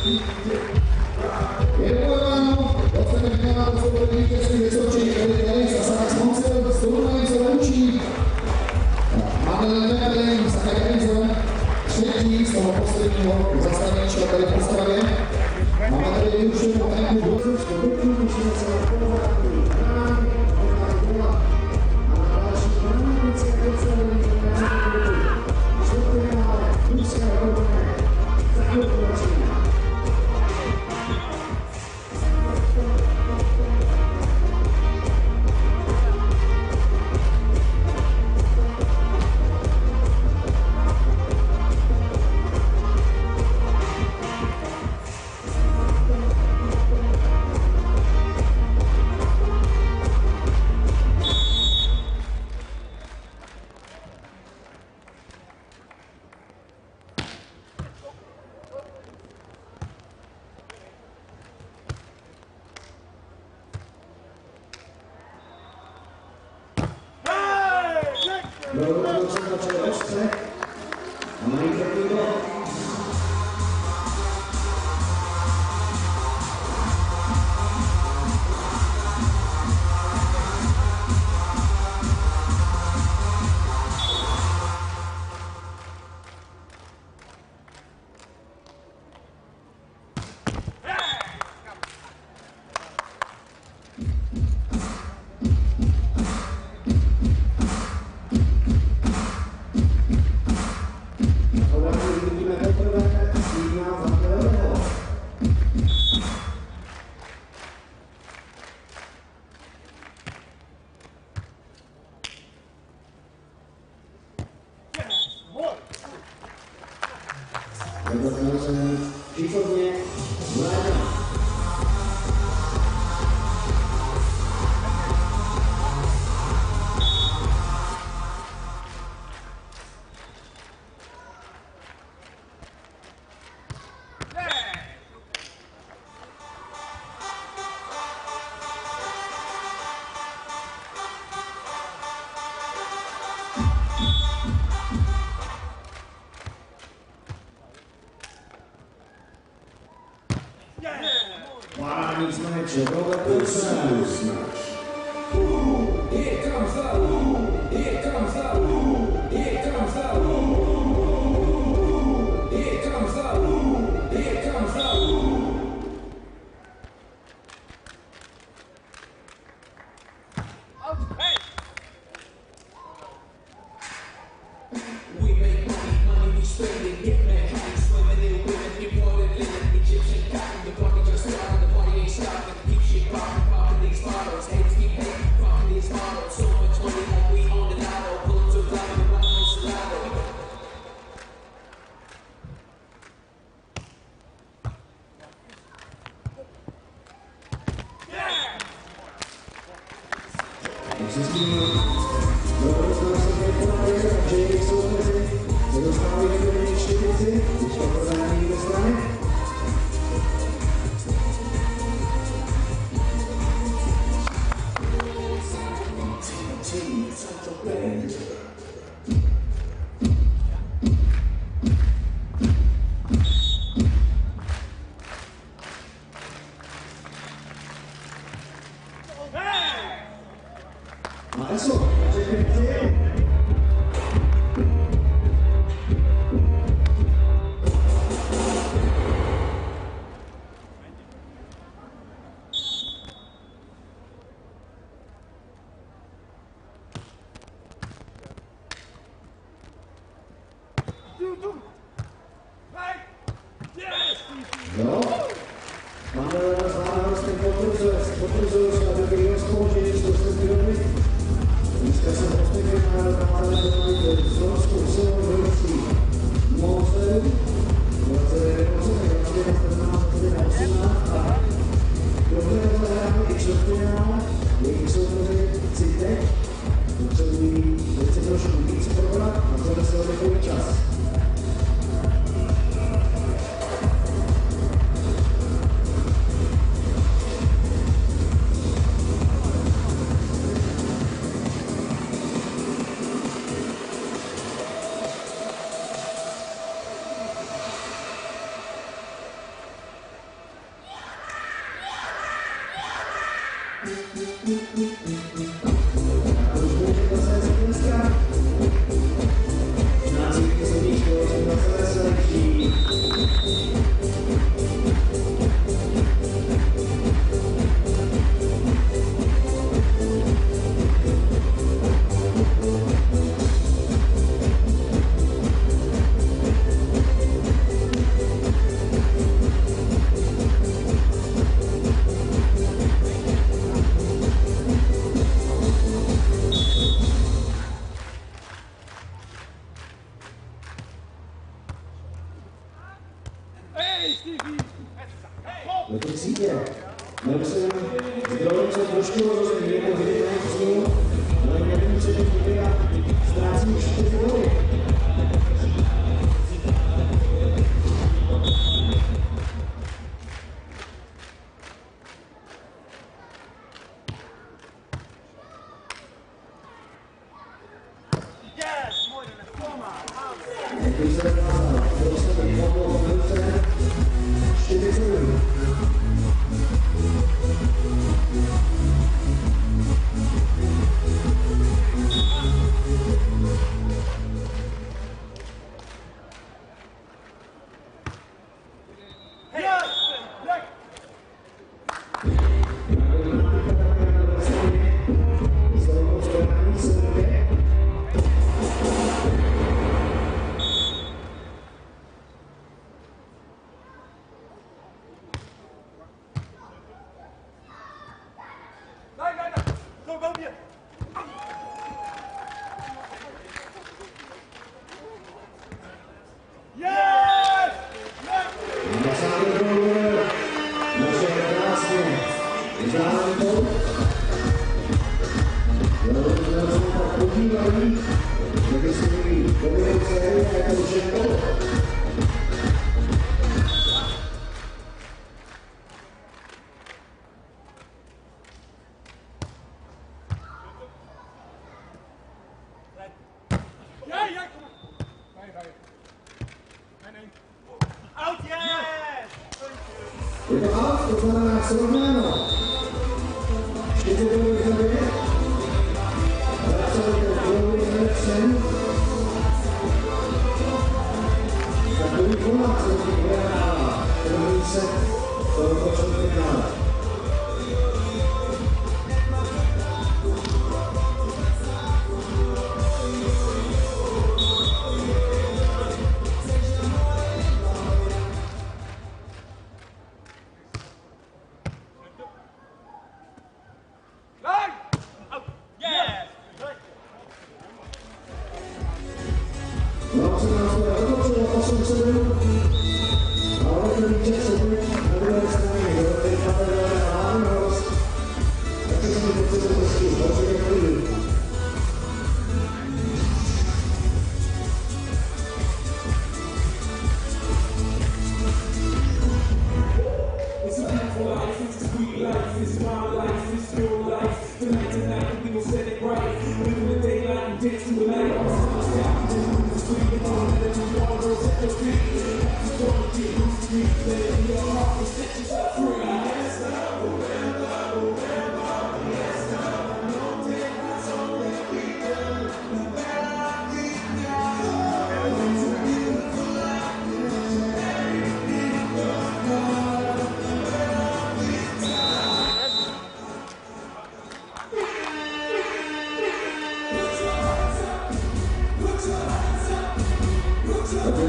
Je dovoláno, dostane finále do souboru vítězství Vysočí, Claes a Stam Sponcil, s turnajem se loučí. Meppelink a Keizer, třetí z toho posledního zastavěníčka tady v Ostravě. Máme tady vyučenou tenku Vozovskou bytku, musíme se na polování brány, a na další bránické docelení čtvrtfinále mužského rovné za chvilku začíná. Brouwer začal ostře a mají první gól. Výborně, vláda. Márný smač, Velde smač. Here comes the here comes the here comes the here comes the here comes the we make money, we spend it, get mad, swimming in women, imported linen, Egyptian cotton, the party just started, the party ain't stopping, keep shit popping these bottles, haters keep hating, popping these bottles, so much money like we own the lotto, pull up to a block and rock on Solano. No, máme s Varenhorstem potvrzuje se na druhý rozpoložení, že to se zvědomí. Dneska se postavíme na trošku rozhodně, je to hvězdné přímo, ale nevím, co teď a ztrácí 4 góly. Je to out, to znamená srovnáno. 4 góly za 9. Vraceli to góly z Meeuwsen. Takový formát se tím vyhrává. První set tohoto čtvrtfinále. Czech se bude na druhé straně, Varenhorst. Taky se mi potřebuje prostě hodně klidu. It's a beautiful life, it's a sweet life, it's my life, it's your life. Tonight, tonight, we gon' set it right. Living the daylight and dancing with light. Stop, just sweet on it, and you all girls at your feet. Don't get loose, street, let it be your heart, and set yourself free. Yes, I will never, yes, I know that it's all that we do. No matter we know, it's a beautiful life, everything goes wrong. No matter we die. Put your hands up, put your hands up, put your hands up.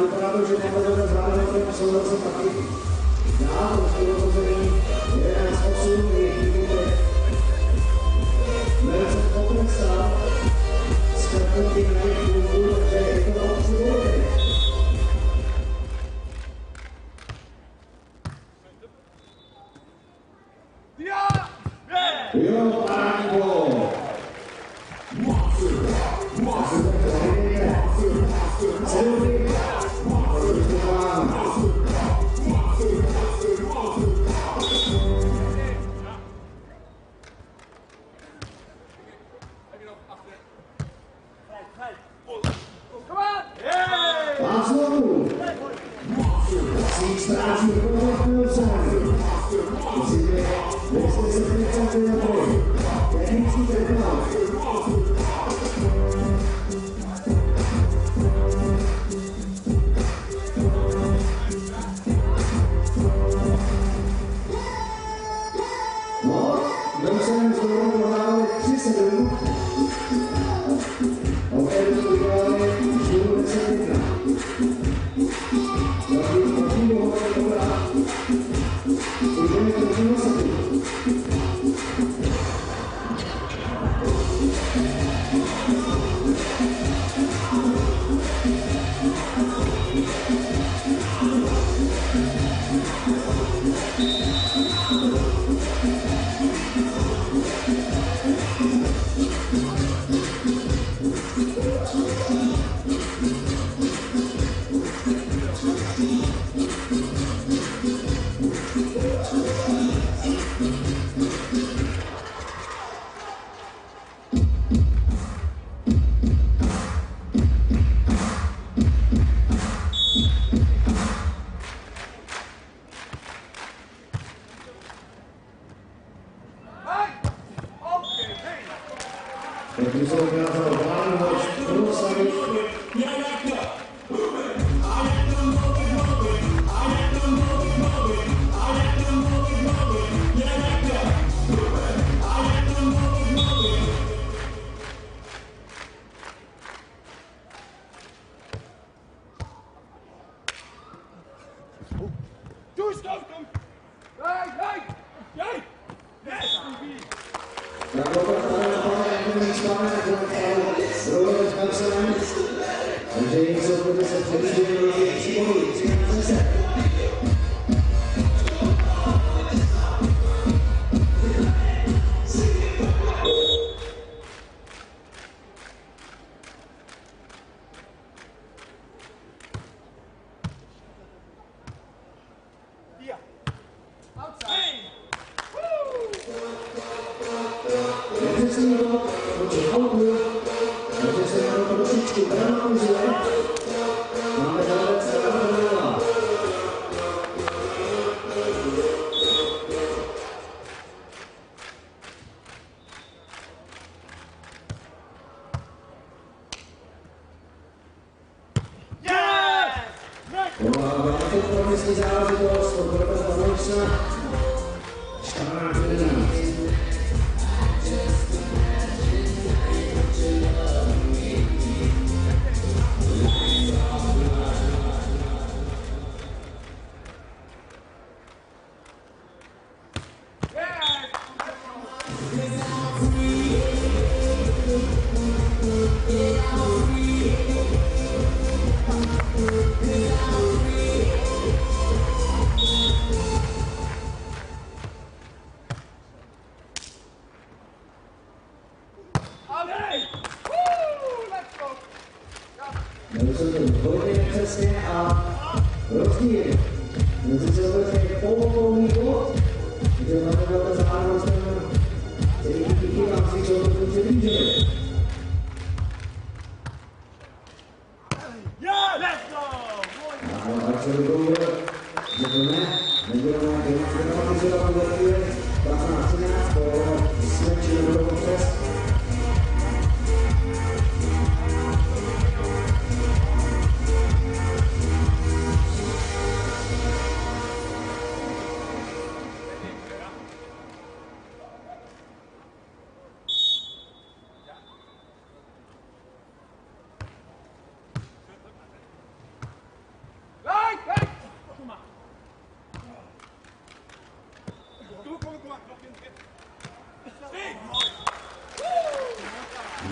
Vypadá to, že Pavan s Varenhortem jsou zase taky dál trošku rozhozený. 11-8, jejich výbuch. Meeuwsen potrestal s krátnutím na jejich klubu, takže je to na 3 góly. Jo, parádní gól. Monster. Meeuwsen. Technický technál. No, Meeuwsen znovu prohráli 3-7. Opět vyhráli Schoon 10-1. První bohový dobrá. Půjdeme do finálky. Takže se ukázal Varenhorst, Perusic. Takže něco bude se předvídě přímoví, 13. Záležitost, to bude bez Varenhorsta, 14-11. Meeuwsen to hodně přesně a rozdíl. Mezi se obecně polovou bod, takže máme velké s Varenhorstem, který díky vám si to přiblížili. A tak se Lupo, že to ne, nebudeme dramatizovat do chvíli 15-13, po smrči nebudou přes.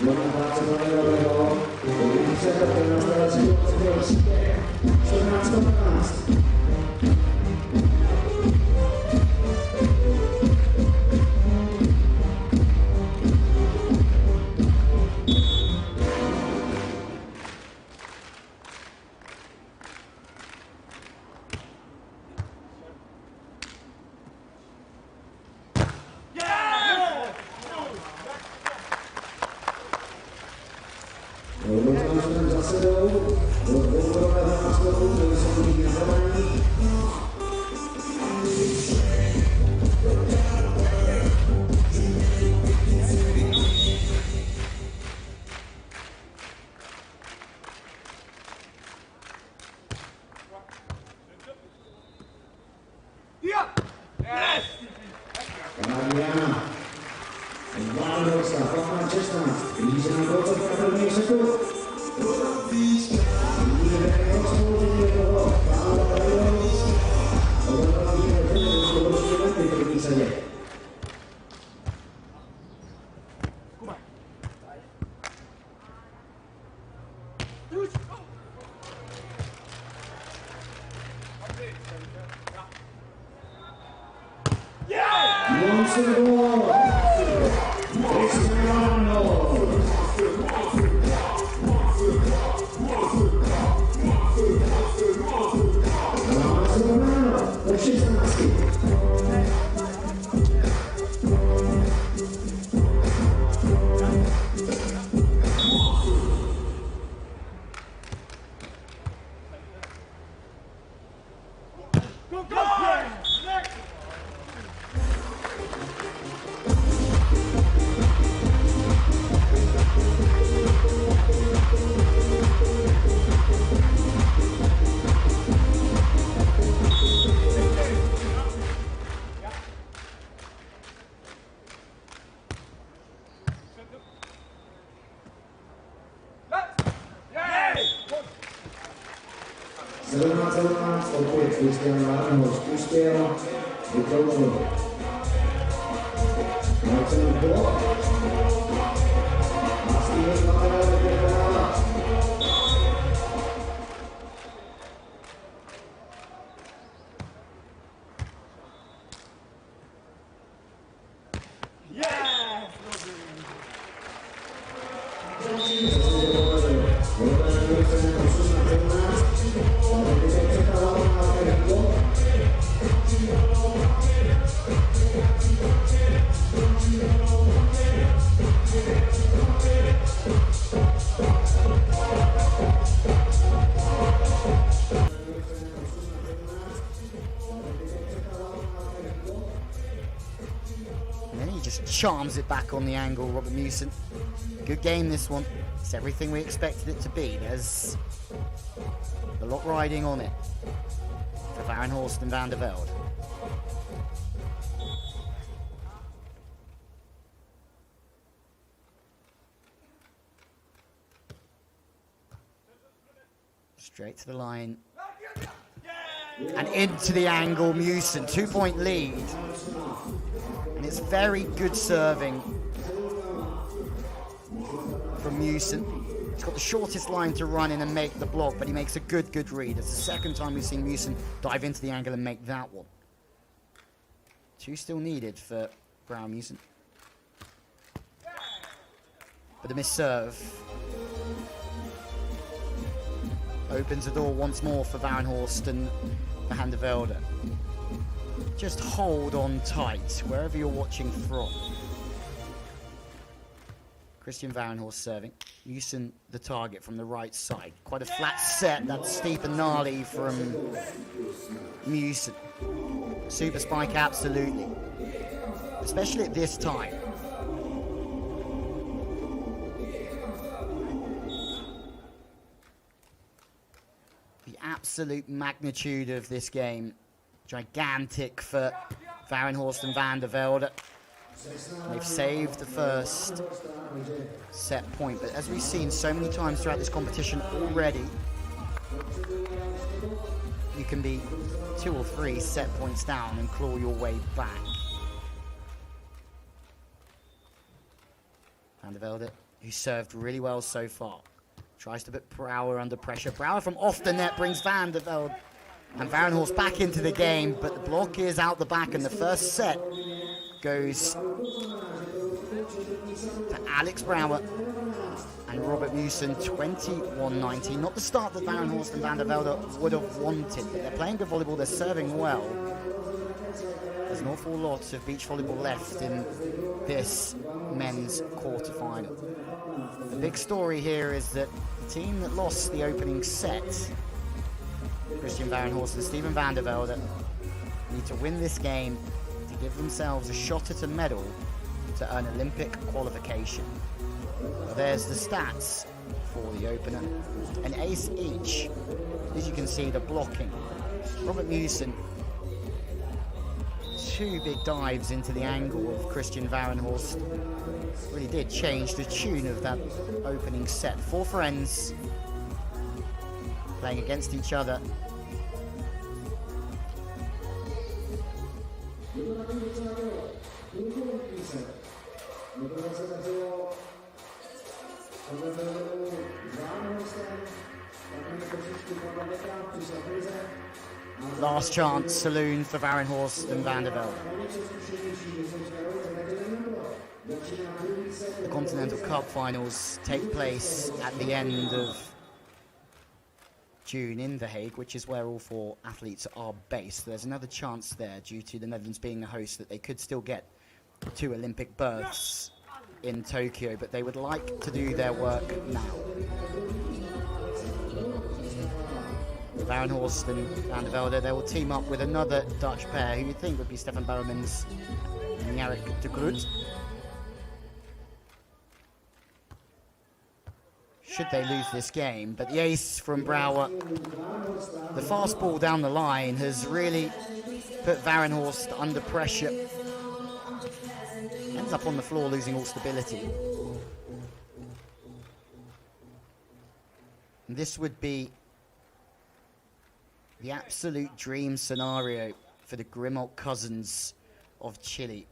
Zvolená práce do nejlepého, pokud se to na zdravací obce 14-15. Za sebou, do dvouborového náskoku, který jsou díky na zadání. Blíže na koncovka první setu. Blíže rozpoložení toho Varenhorst. Odhodlání do dobročí lety v první sedě. Opět Christian Varenhorst uspěl, vytvořil Meeuwsen blok a Steven Pavan vyhrál. Charms it back on the angle, Robert Meeuwsen. Good game this one. It's everything we expected it to be. There's a lot riding on it for Varenhorst and Velde. Straight to the line. And into the angle, Meeuwsen, 2-point lead. And it's very good serving from Meeuwsen. He's got the shortest line to run in and make the block, but he makes a good read. It's the second time we've seen Meeuwsen dive into the angle and make that one. 2 still needed for Brouwer Meeuwsen. But the miss serve opens the door once more for Varenhorst and Velde. Just hold on tight, wherever you're watching from. Christian Varenhorst serving. Meeuwsen the target from the right side. Quite a flat set, that's steep and gnarly from Meeuwsen. Super spike, absolutely. Especially at this time. The absolute magnitude of this game. Gigantic for Varenhorst and Velde. They've saved the first set point, but as we've seen so many times throughout this competition already, you can be 2 or 3 set points down and claw your way back. Velde, who served really well so far, tries to put Brouwer under pressure. Brouwer from off the net brings Velde and Varenhorst back into the game, but the block is out the back, and the first set goes to Alex Brouwer and Robert Meeuwsen, 21-19. Not the start that Varenhorst and Velde would have wanted, but they're playing good volleyball, they're serving well. There's an awful lot of beach volleyball left in this men's quarter-final. The big story here is that the team that lost the opening set, Christian Varenhorst and Steven Velde, need to win this game to give themselves a shot at a medal to earn Olympic qualification. Well, there's the stats for the opener. An ace each. As you can see, the blocking. Robert Meeuwsen, two big dives into the angle of Christian Varenhorst really did change the tune of that opening set. Four friends playing against each other. Last chance saloon for Varenhorst and Velde. The Continental Cup finals take place at the end of June in The Hague, which is where all four athletes are based. There's another chance there due to the Netherlands being the host that they could still get 2 Olympic berths in Tokyo, but they would like to do their work now. Varenhorst and Velde, they will team up with another Dutch pair who you'd think would be Stefan Bouwmans and Jarek de Groot. Should they lose this game, but the ace from Brouwer, the fast ball down the line has really put Varenhorst under pressure. Ends up on the floor losing all stability. And this would be the absolute dream scenario for the Grimault cousins of Chile,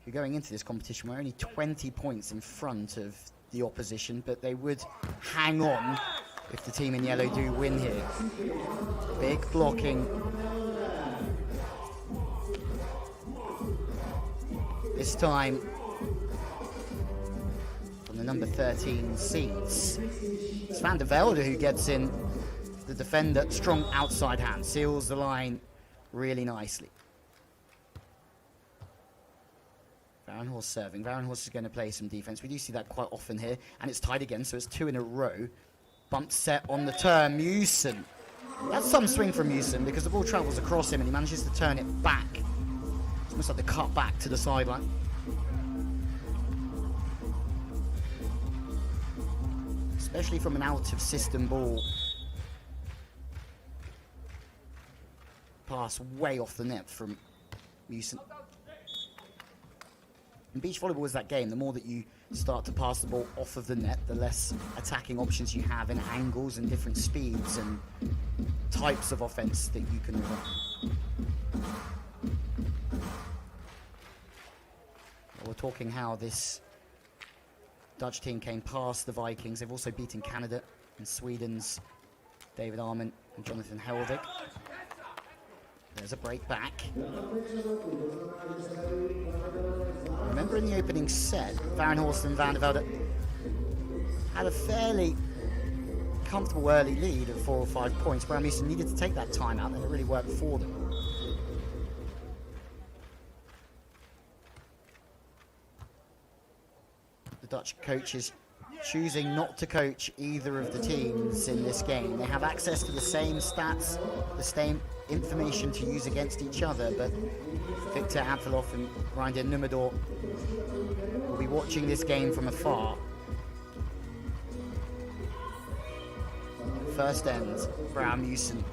who going into this competition were only 20 points in front of the opposition, but they would hang on if the team in yellow do win here. Big blocking. This time from the number 13 seeds. It's Van der Velde who gets in. The defender, strong outside hand, seals the line really nicely. Varenhorst serving. Varenhorst is going to play some defense. We do see that quite often here, and it's tied again, so it's 2 in a row. Bump set on the turn. Meeuwsen. That's some swing from Meeuwsen because the ball travels across him and he manages to turn it back. It's almost like the cut back to the sideline. Especially from an out-of-system ball. Pass way off the net from Meeuwsen. And beach volleyball is that game. The more that you start to pass the ball off of the net, the less attacking options you have in angles and different speeds and types of offense that you can run. We're talking how this Dutch team came past the Vikings. They've also beaten Canada and Sweden's David Arman and Jonathan Helvig. There's a break back. Remember in the opening set, Varenhorst and Van der Velde had a fairly comfortable early lead of 4 or 5 points. Meeuwsen needed to take that time out and it really worked for them. The Dutch coaches choosing not to coach either of the teams in this game. They have access to the same stats, the same information to use against each other, but Victor Abfeloff and Reinder Numedor will be watching this game from afar. First end, Meeuwsen.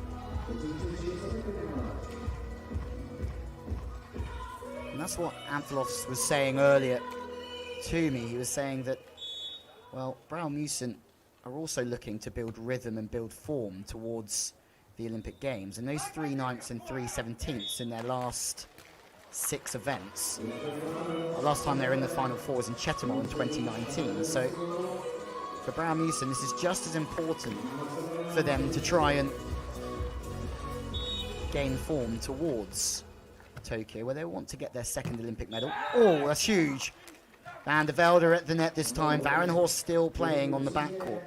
And that's what Abfeloff was saying earlier to me. He was saying that, well, Meeuwsen are also looking to build rhythm and build form towards the Olympic Games. And those 3 9ths and 3 17ths in their last 6 events. The last time they were in the Final Four was in Chetumal in 2019. So for Meeuwsen, this is just as important for them to try and gain form towards Tokyo, where they want to get their 2nd Olympic medal. Oh, that's huge. Van der Velde at the net this time. Varenhorst still playing on the backcourt.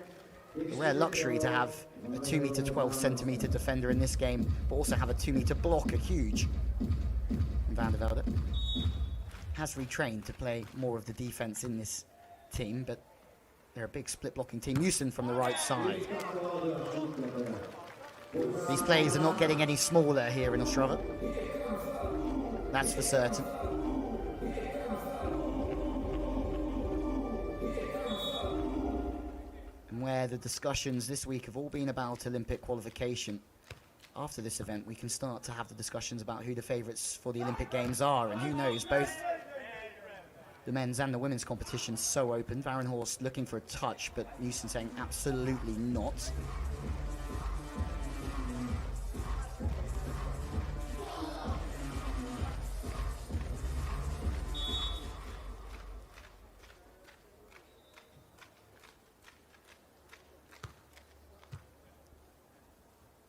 A rare luxury to have a 2 meter 12 centimeter defender in this game, but also have a 2 meter blocker, huge. And Van der Velde has retrained to play more of the defense in this team, but they're a big split blocking team. Meeuwsen from the right side. These plays are not getting any smaller here in Ostrava. That's for certain. Where the discussions this week have all been about Olympic qualification. after this event, we can start to have the discussions about who the favourites for the Olympic Games are, and who knows, both the men's and the women's competition so open. Varenhorst looking for a touch, but Meeuwsen saying absolutely not.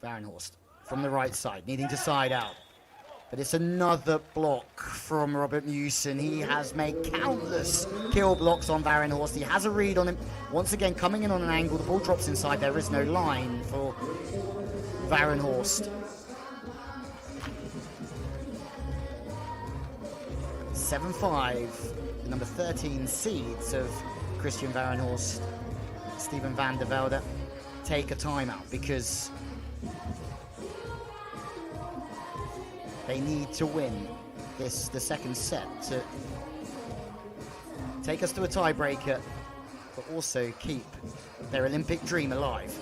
Varenhorst from the right side, needing to side out. But it's another block from Robert Meeuwsen. He has made countless kill blocks on Varenhorst. He has a read on him. Once again, coming in on an angle. The ball drops inside. There is no line for Varenhorst. 7-5. The number 13 seeds of Christian Varenhorst, Steven van der Velde, take a timeout because they need to win the second set to take us to a tiebreaker, but also keep their Olympic dream alive.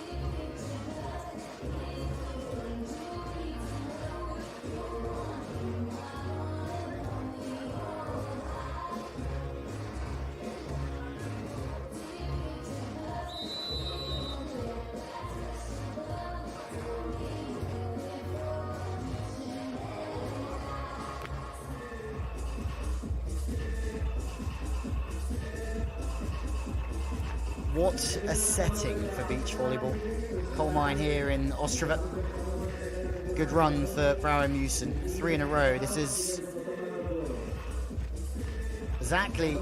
What a setting for beach volleyball. Coal mine here in Ostrava. Good run for Brouwer and Meeuwsen. 3 in a row. This is exactly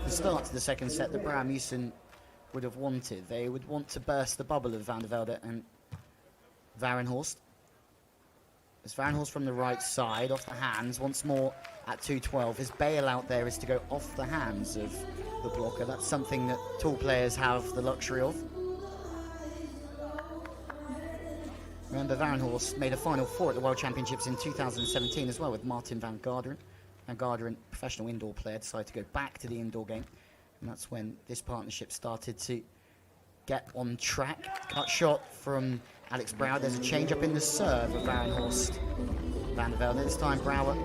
the start to the second set that Brouwer and Meeuwsen would have wanted. They would want to burst the bubble of van der Velde and Varenhorst. As Varenhorst from the right side, off the hands, once more at 2-12. His bailout there is to go off the hands of the blocker. That's something that tall players have the luxury of. Remember, Varenhorst made a Final Four at the World Championships in 2017 as well with Martin van Garderen. Van Garderen, professional indoor player, decided to go back to the indoor game. And that's when this partnership started to get on track. Cut shot from Alex Brouwer. There's a change up in the serve of Varenhorst. Van der Velde. This time Brouwer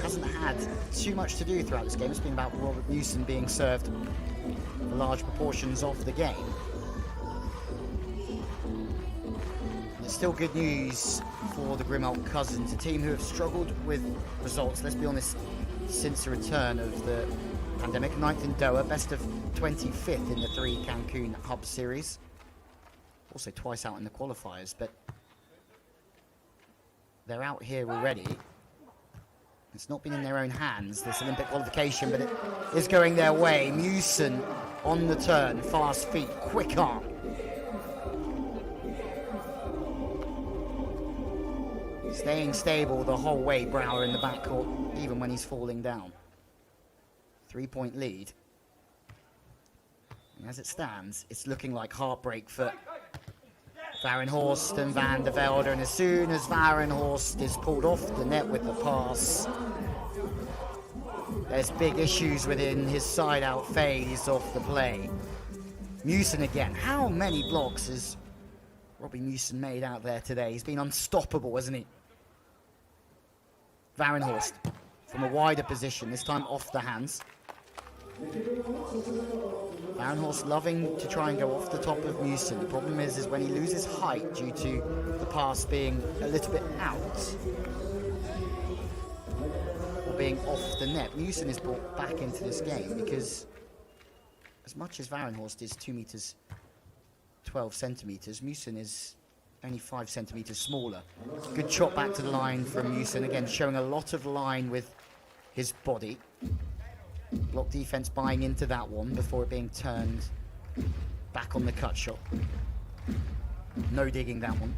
hasn't had too much to do throughout this game. It's been about Robert Meeuwsen being served for large proportions of the game. And it's still good news for the Grimald Cousins, a team who have struggled with results, let's be honest, since the return of the pandemic. 9th in Doha, best of 25th in the 3 Cancun Hub Series. Also twice out in the qualifiers, but they're out here already. It's not been in their own hands, this Olympic qualification, but it is going their way. Meeuwsen on the turn, fast feet, quick arm. Staying stable the whole way, Brouwer in the backcourt, even when he's falling down. 3-point lead. And as it stands, it's looking like heartbreak for Varenhorst and van der Velde, and as soon as Varenhorst is pulled off the net with the pass, there's big issues within his side-out phase of the play. Meeuwsen again. How many blocks has Robbie Meeuwsen made out there today? He's been unstoppable, hasn't he? Varenhorst from a wider position, this time off the hands. Varenhorst loving to try and go off the top of Meeuwsen. The problem is when he loses height due to the pass being a little bit out or being off the net. Meeuwsen is brought back into this game because as much as Varenhorst is 2 meters 12 centimeters, Meeuwsen is only 5 centimeters smaller. Good shot back to the line from Meeuwsen, again showing a lot of line with his body. Block defense buying into that one before it being turned back on the cut shot. No digging that one.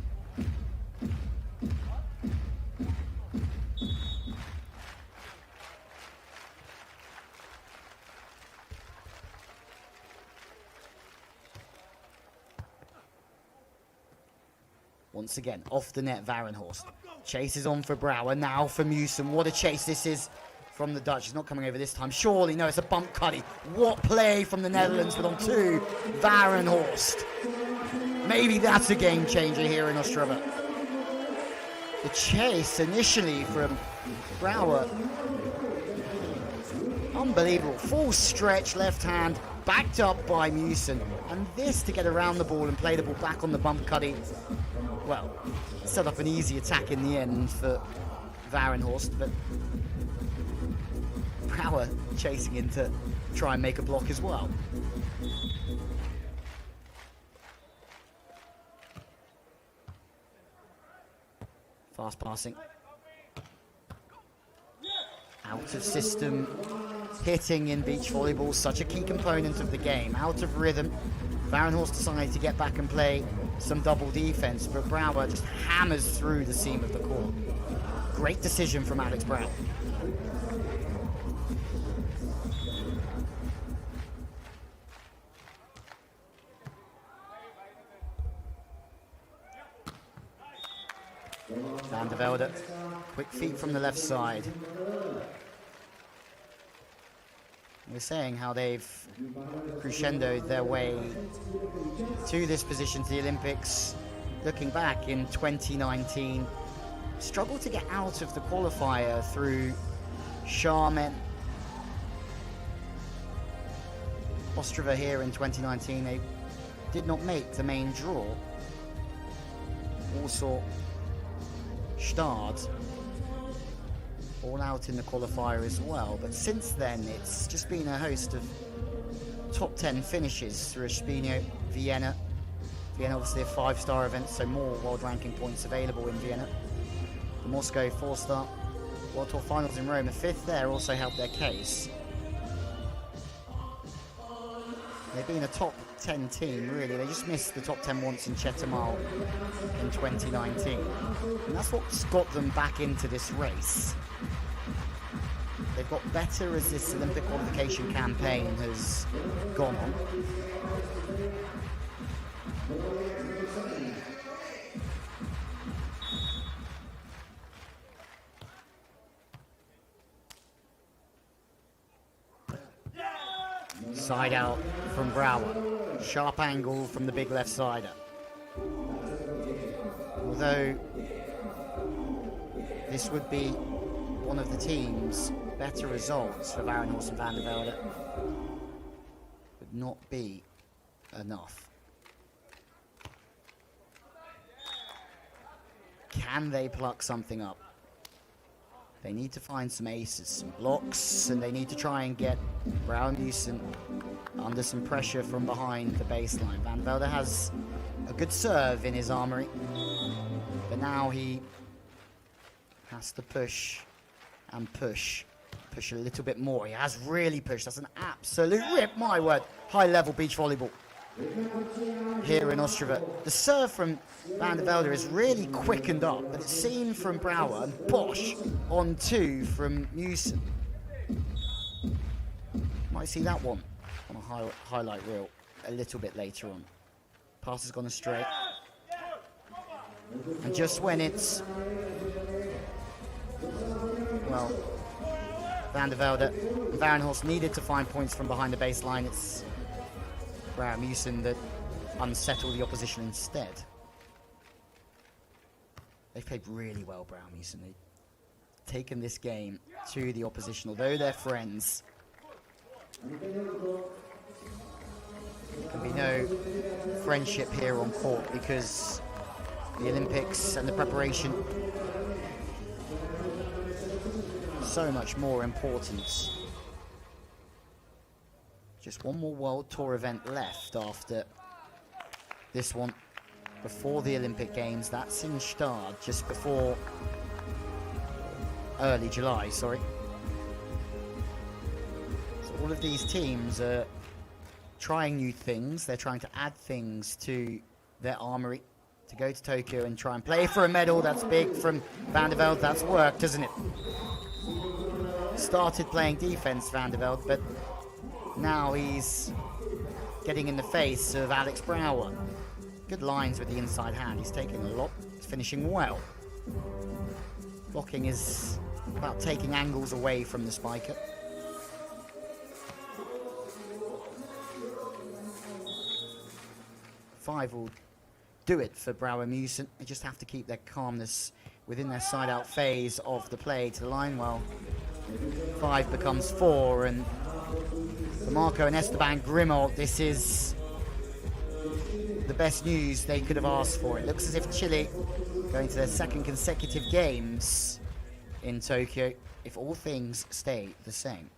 Once again, off the net, Varenhorst. Chases on for Brouwer, now for Meeuwsen. What a chase this is from the Dutch. He's not coming over this time. Surely, no, it's a bump cutty. What play from the Netherlands, but on 2, Varenhorst. Maybe that's a game changer here in Ostrava. The chase initially from Brouwer. Unbelievable. Full stretch left hand, backed up by Meeuwsen. And this to get around the ball and play the ball back on the bump cutting. Well, set up an easy attack in the end for Varenhorst, but Brouwer chasing in to try and make a block as well. Fast passing. Out of system hitting in beach volleyball, such a key component of the game. Out of rhythm. Varenhorst decided to get back and play some double defense, but Brouwer just hammers through the seam of the court. Great decision from Alex Brouwer. Van der Velde, quick feet from the left side. We're saying how they've crescendoed their way to this position to the Olympics. Looking back in 2019, struggled to get out of the qualifier through Sharmen. Ostrava here in 2019, they did not make the main draw. Also Stad all out in the qualifier as well, but since then it's just been a host of top 10 finishes through Espino, Vienna. Vienna obviously a 5-star event, so more world ranking points available in Vienna. The Moscow 4-star World Tour Finals in Rome, a 5th there also helped their case. They've been a top 10 team, really. They just missed the top 10 once in Chetumal in 2019. And that's what's got them back into this race. They've got better as this Olympic qualification campaign has gone on. Side out from Brouwer. Sharp angle from the big left sider. Although this would be one of the team's better results for Varenhorst and Van der Velde, would not be enough. Can they pluck something up? They need to find some aces, some blocks, and they need to try and get Brouwer and Meeuwsen under some pressure from behind the baseline. Van der Velde has a good serve in his armory, but now he has to push and push a little bit more. He has really pushed. That's an absolute rip, my word. High-level beach volleyball here in Ostrava. The serve from Van der Velde is really quickened up, but it's seen from Brouwer, and Bosch on 2 from Meeuwsen. Might see that one on a highlight reel a little bit later on. Pass has gone astray. And just when it's, well, Van der Velde and Varenhorst needed to find points from behind the baseline, it's Brouwer and Meeuwsen that unsettle the opposition instead. They've played really well, Brouwer and Meeuwsen. They've taken this game to the opposition, although they're friends. There can be no friendship here on court because the Olympics and the preparation so much more important. Just one more World Tour event left after this one before the Olympic Games. That's in Stad, just before early July, sorry. So all of these teams are trying new things. They're trying to add things to their armory to go to Tokyo and try and play for a medal. That's big from Van der Velde. That's worked, doesn't it? Started playing defense, Van der Velde, but now he's getting in the face of Alex Brouwer. Good lines with the inside hand. He's taking a lot. He's finishing well. Blocking is about taking angles away from the spiker. Five will do it for Brouwer Meeuwsen. They just have to keep their calmness within their side-out phase of the play to the line. Well, 5 becomes 4, and for Marco and Esteban Grimold, this is the best news they could have asked for. It looks as if Chile, going to their 2nd consecutive games in Tokyo, if all things stay the same.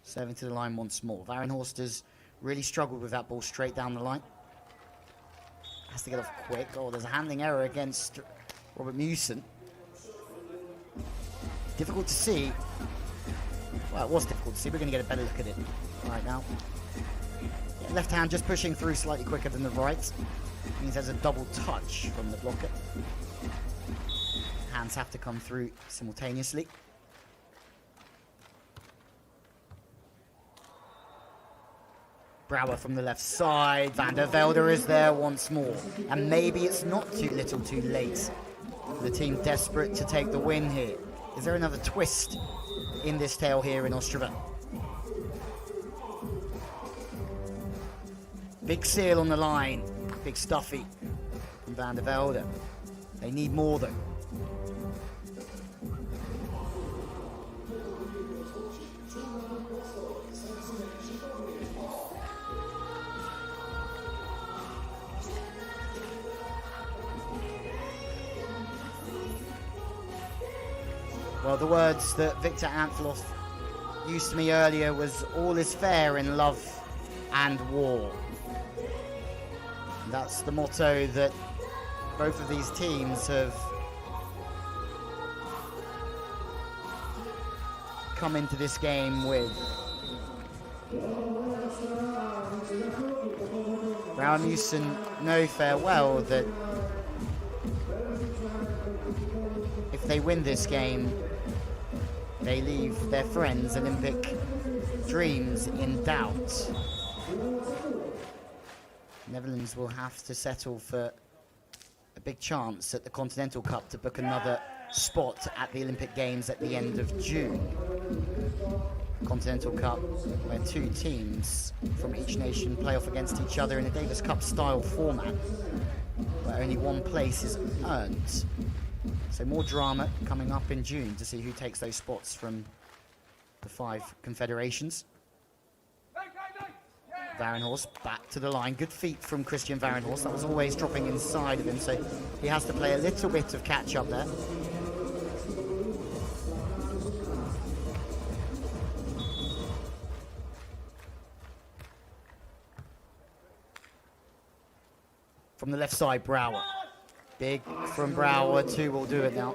Serving to the line once more. Varenhorst has really struggled with that ball straight down the line. Has to get off quick. Oh, there's a handling error against Robert Meeuwsen. Difficult to see. Well, it was difficult to see. We're going to get a better look at it right now. Yeah, left hand just pushing through slightly quicker than the right. Means there's a double touch from the blocker. Hands have to come through simultaneously. Brouwer from the left side. Van der Velde is there once more. And maybe it's not too little too late for the team desperate to take the win here. Is there another twist in this tale here in Ostrava? Big seal on the line. Big stuffy from Van der Velde. They need more though. Well, the words that Victor Antloff used to me earlier was all is fair in love and war. And that's the motto that both of these teams have come into this game with. Brouwer Meeuwsen know farewell that if they win this game, they leave their friends' Olympic dreams in doubt. Netherlands will have to settle for a big chance at the Continental Cup to book another spot at the Olympic Games at the end of June. Continental Cup, where 2 teams from each nation play off against each other in a Davis Cup style format, where only 1 place is earned. So more drama coming up in June to see who takes those spots from the 5 confederations. Varenhorst back to the line. Good feet from Christian Varenhorst. That was always dropping inside of him, so he has to play a little bit of catch up there. From the left side, Brouwer. Big from Brouwer, 2 will do it now.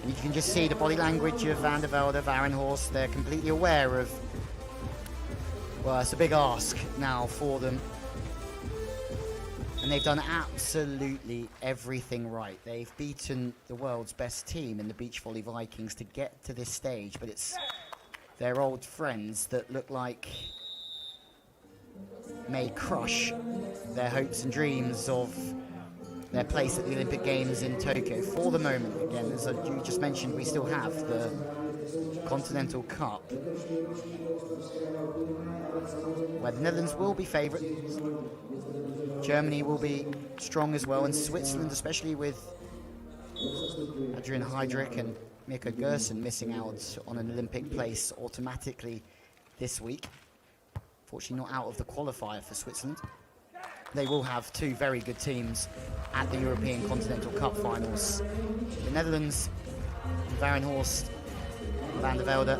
And you can just see the body language of Van der Velde, Varenhorst. They're completely aware of, well, it's a big ask now for them. And they've done absolutely everything right. They've beaten the world's best team in the Beach Volley Vikings to get to this stage, but it's their old friends that look like may crush their hopes and dreams of their place at the Olympic Games in Tokyo. For the moment, again, as you just mentioned, we still have the Continental Cup, where the Netherlands will be favourites. Germany will be strong as well, and Switzerland, especially with Adrian Heydrich and Mirko Gerson missing out on an Olympic place automatically this week. Fortunately not out of the qualifier for Switzerland. They will have 2 very good teams at the European Continental Cup finals. The Netherlands, Varenhorst, Van der Velde.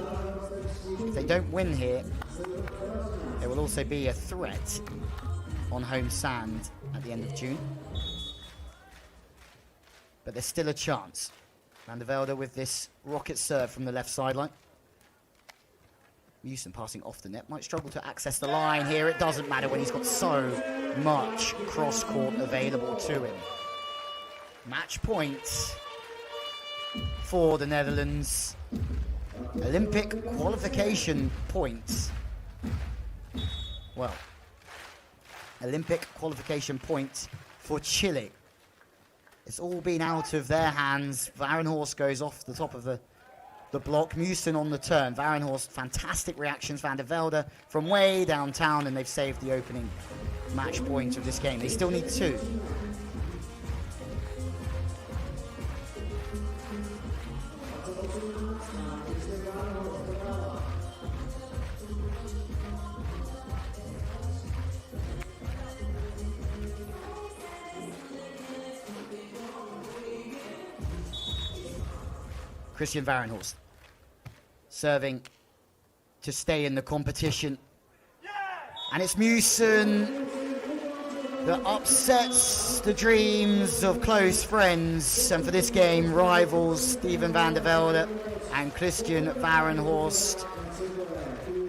If they don't win here, there will also be a threat on home sand at the end of June. But there's still a chance. Van der Velde with this rocket serve from the left sideline. Meeuwsen passing off the net, might struggle to access the line here. It doesn't matter when he's got so much cross-court available to him. Match point for the Netherlands. Olympic qualification points. Well, Olympic qualification points for Chile. It's all been out of their hands. Varenhorst goes off the top of the the block. Meeuwsen on the turn. Varenhorst, fantastic reactions. Van der Velde from way downtown, and they've saved the opening match point of this game. They still need 2. Christian Varenhorst serving to stay in the competition. And it's Meeuwsen that upsets the dreams of close friends. And for this game, rivals Steven van der Velde and Christian Varenhorst.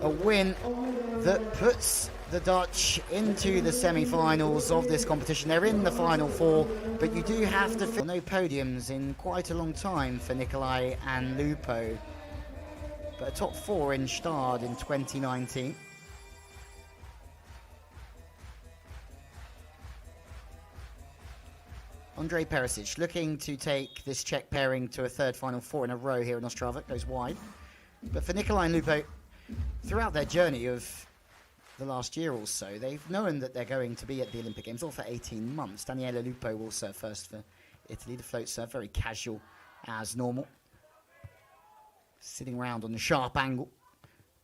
A win that puts the Dutch into the semi-finals of this competition. They're in the final 4, but you do have to feel no podiums in quite a long time for Nicolai and Lupo. But a top 4 in Stad in 2019. Ondrej Perusic looking to take this Czech pairing to a 3rd final 4 in a row here in Ostrava. Goes wide. But for Nicolai and Lupo, throughout their journey of the last year or so, they've known that they're going to be at the Olympic Games all for 18 months. Daniele Lupo will serve first for Italy. The float serve, very casual as normal. Sitting round on the sharp angle.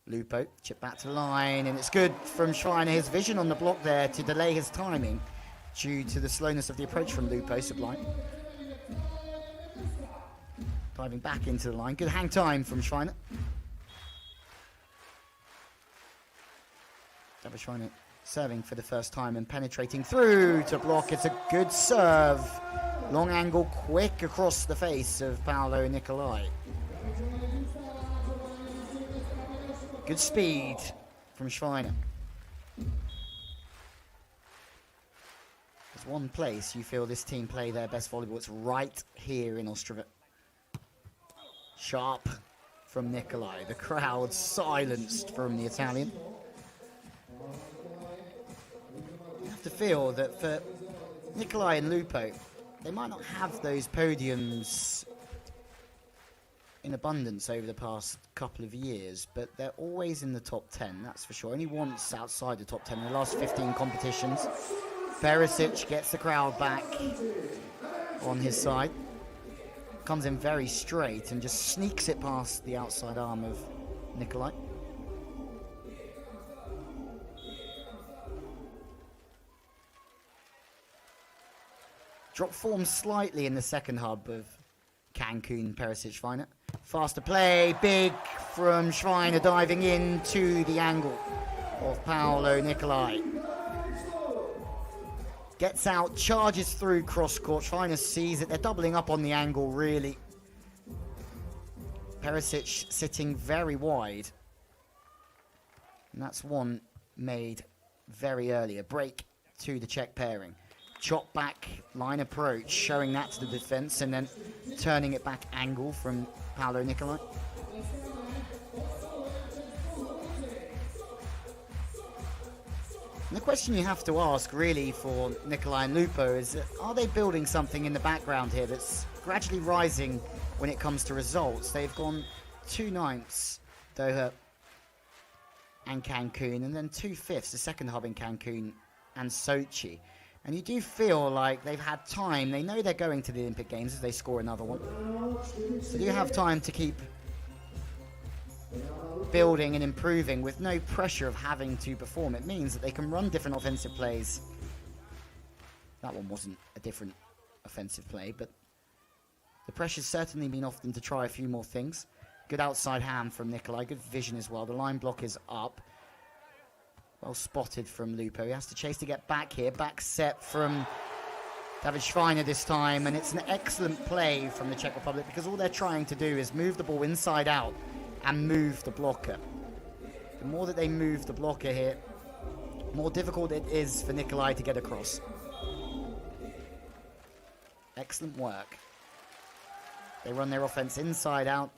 Lupo, chip back to line, and it's good from Schweiner. His vision on the block there to delay his timing due to the slowness of the approach from Lupo, sublime. Diving back into the line. Good hang time from Schweiner. Schweiner serving for the first time and penetrating through to block. It's a good serve. Long angle, quick across the face of Paolo Nicolai. Good speed from Schweiner. There's one place you feel this team play their best volleyball. It's right here in Ostrava. Sharp from Nicolai. The crowd silenced from the Italian. To feel that for Nicolai and Lupo, they might not have those podiums in abundance over the past couple of years, but they're always in the top 10, that's for sure. Only once outside the top 10 in the last 15 competitions. Perusic gets the crowd back on his side. Comes in very straight and just sneaks it past the outside arm of Nicolai. Drop form slightly in the second hub of Cancun, Perusic, Schweiner. Faster play, big from Schweiner, diving into the angle of Paolo Nicolai. Gets out, charges through cross court. Schweiner sees it. They're doubling up on the angle, really. Perusic sitting very wide. And that's one made very early. A break to the Czech pairing. Chop back line approach, showing that to the defense, and then turning it back angle from Paolo Nicolai. And the question you have to ask really for Nicolai and Lupo is, are they building something in the background here that's gradually rising when it comes to results? They've gone 2 ninths, Doha and Cancun, and then 2/5, the second hub in Cancun and Sochi. And you do feel like they've had time. They know they're going to the Olympic Games as they score another one. So you have time to keep building and improving with no pressure of having to perform. It means that they can run different offensive plays. That one wasn't a different offensive play, but the pressure's certainly been off them to try a few more things. Good outside hand from Nicolai. Good vision as well. The line block is up. Well spotted from Lupo. He has to chase to get back here. Back set from David Schweiner this time. And it's an excellent play from the Czech Republic because all they're trying to do is move the ball inside out and move the blocker. The more that they move the blocker here, the more difficult it is for Nicolai to get across. Excellent work. They run their offense inside out,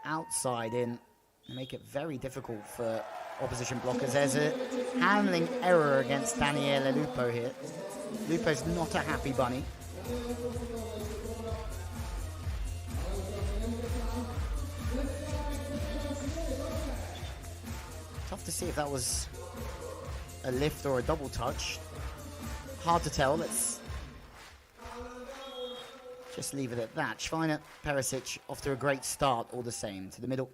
outside in, and make it very difficult for opposition blockers. There's a handling error against Daniele Lupo here. Lupo's not a happy bunny. see if that was a lift or a double touch. Hard to tell. Let's just leave it at that. Schweiner, Perusic off to a great start all the same. To the middle.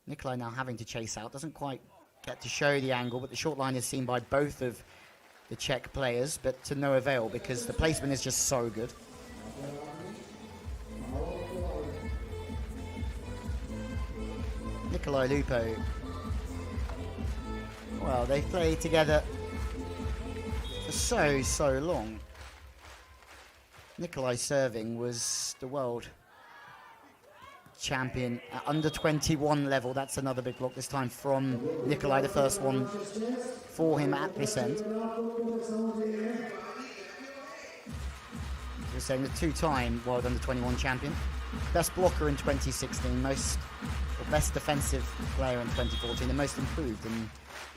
Nicolai now having to chase out. Doesn't quite get to show the angle, but the short line is seen by both of the Czech players, but to no avail because the placement is just so good. Nicolai, Lupo. Well, they've played together for so long. Nicolai serving was the world champion at under 21 level. That's another big block this time from Nicolai, the first one for him at this end. We're saying the two-time world under 21 champion. Best blocker in 2016, best defensive player in 2014, the most improved in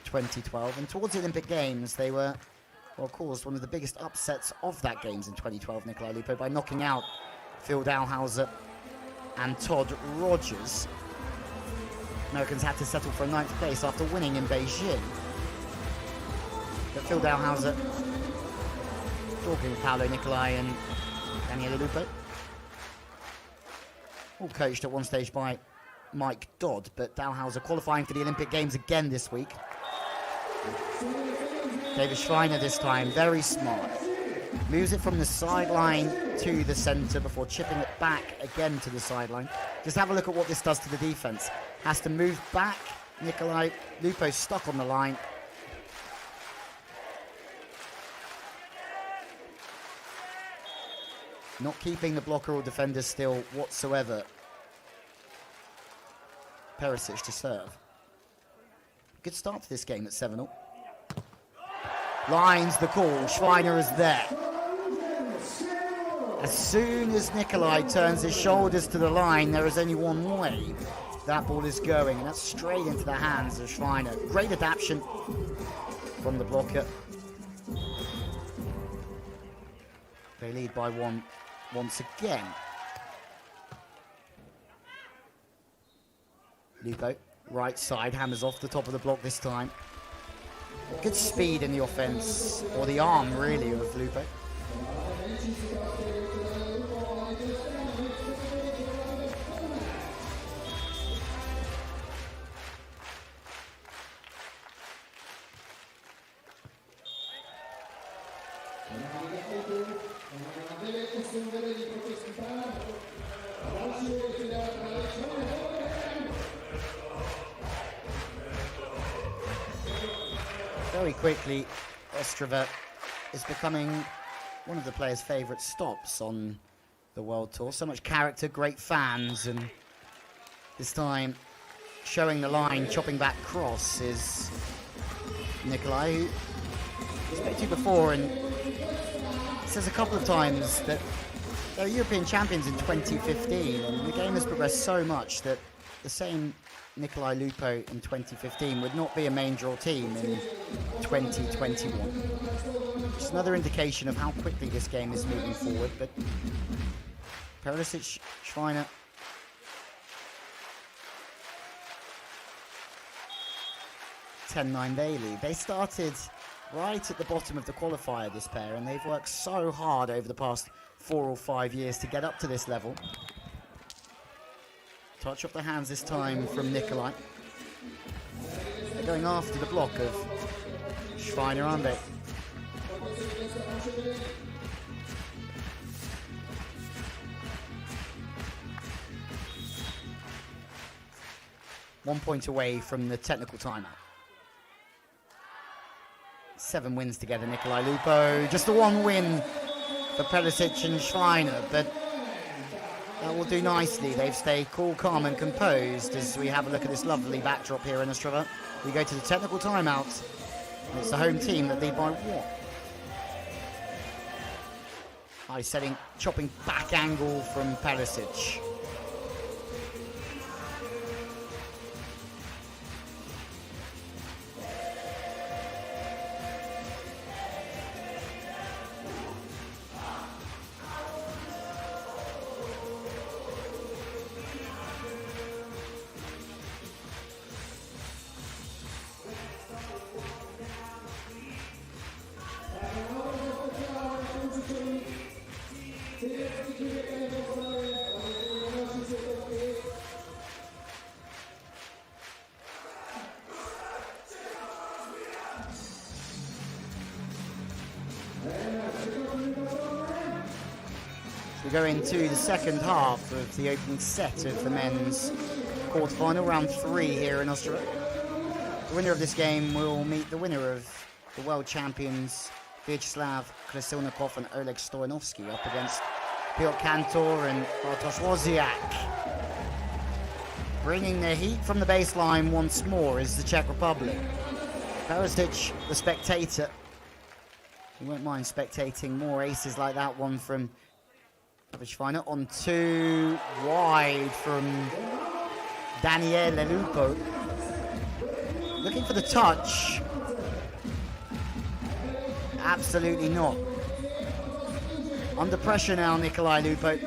2012. And towards the Olympic Games, they were, well, caused one of the biggest upsets of that Games in 2012, Nicolai Lupo, by knocking out Phil Dalhouser and Todd Rogers. Americans had to settle for a 9th place after winning in Beijing. But Phil Dalhouser, talking with Paolo Nicolai and Daniele Lupo, all coached at one stage by Mike Dodd, but Dalhouser qualifying for the Olympic Games again this week. David Schweiner this time, very smart. Moves it from the sideline to the centre before chipping it back again to the sideline. Just have a look at what this does to the defence. Has to move back. Nicolai Lupo stuck on the line. Not keeping the blocker or defender still whatsoever. Perusic to serve. Good start to this game at 7-0. Lines the call. Schweiner is there. As soon as Nicolai turns his shoulders to the line, there is only one way that ball is going, and that's straight into the hands of Schweiner. Great adaptation from the blocker. They lead by one once again. Lupo, right side, hammers off the top of the block this time. Good speed in the offense, or the arm really, of Lupo. Very quickly, Ostrava is becoming one of the players' favourite stops on the World Tour. So much character, great fans, and this time showing the line, chopping back cross is Nicolai, who I spoke to before and says a couple of times that they're European champions in 2015, and the game has progressed so much that the same Nicolai Lupo in 2015 would not be a main draw team in 2021. Just another indication of how quickly this game is moving forward. But Perusic, Schweiner, (10-9) they lead. They started right at the bottom of the qualifier, this pair, and they've worked so hard over the past 4 or 5 years to get up to this level. Touch off the hands this time from Nicolai. They're going after the block of Schweiner, aren't they? One point away from the technical timeout. 7 wins together, Nicolai Lupo. Just the one win for Perusic and Schweiner, but that will do nicely. They've stayed cool, calm and composed as we have a look at this lovely backdrop here in Ostrava. We go to the technical timeout, and it's the home team that lead by 1. High setting, chopping back angle from Perusic. We go into the second half of the opening set of the men's quarterfinal, round 3 here in Ostrava. The winner of this game will meet the winner of the world champions Vyacheslav Krasilnikov and Oleg Stoyanovsky up against Piotr Kantor and Bartosz Wozniak. Bringing the heat from the baseline once more is the Czech Republic. Perusic, the spectator. You won't mind spectating more aces like that one from Schweiner on 2 wide from Daniele Lupo. Looking for the touch. Absolutely not. Under pressure now, Nicolai Lupo.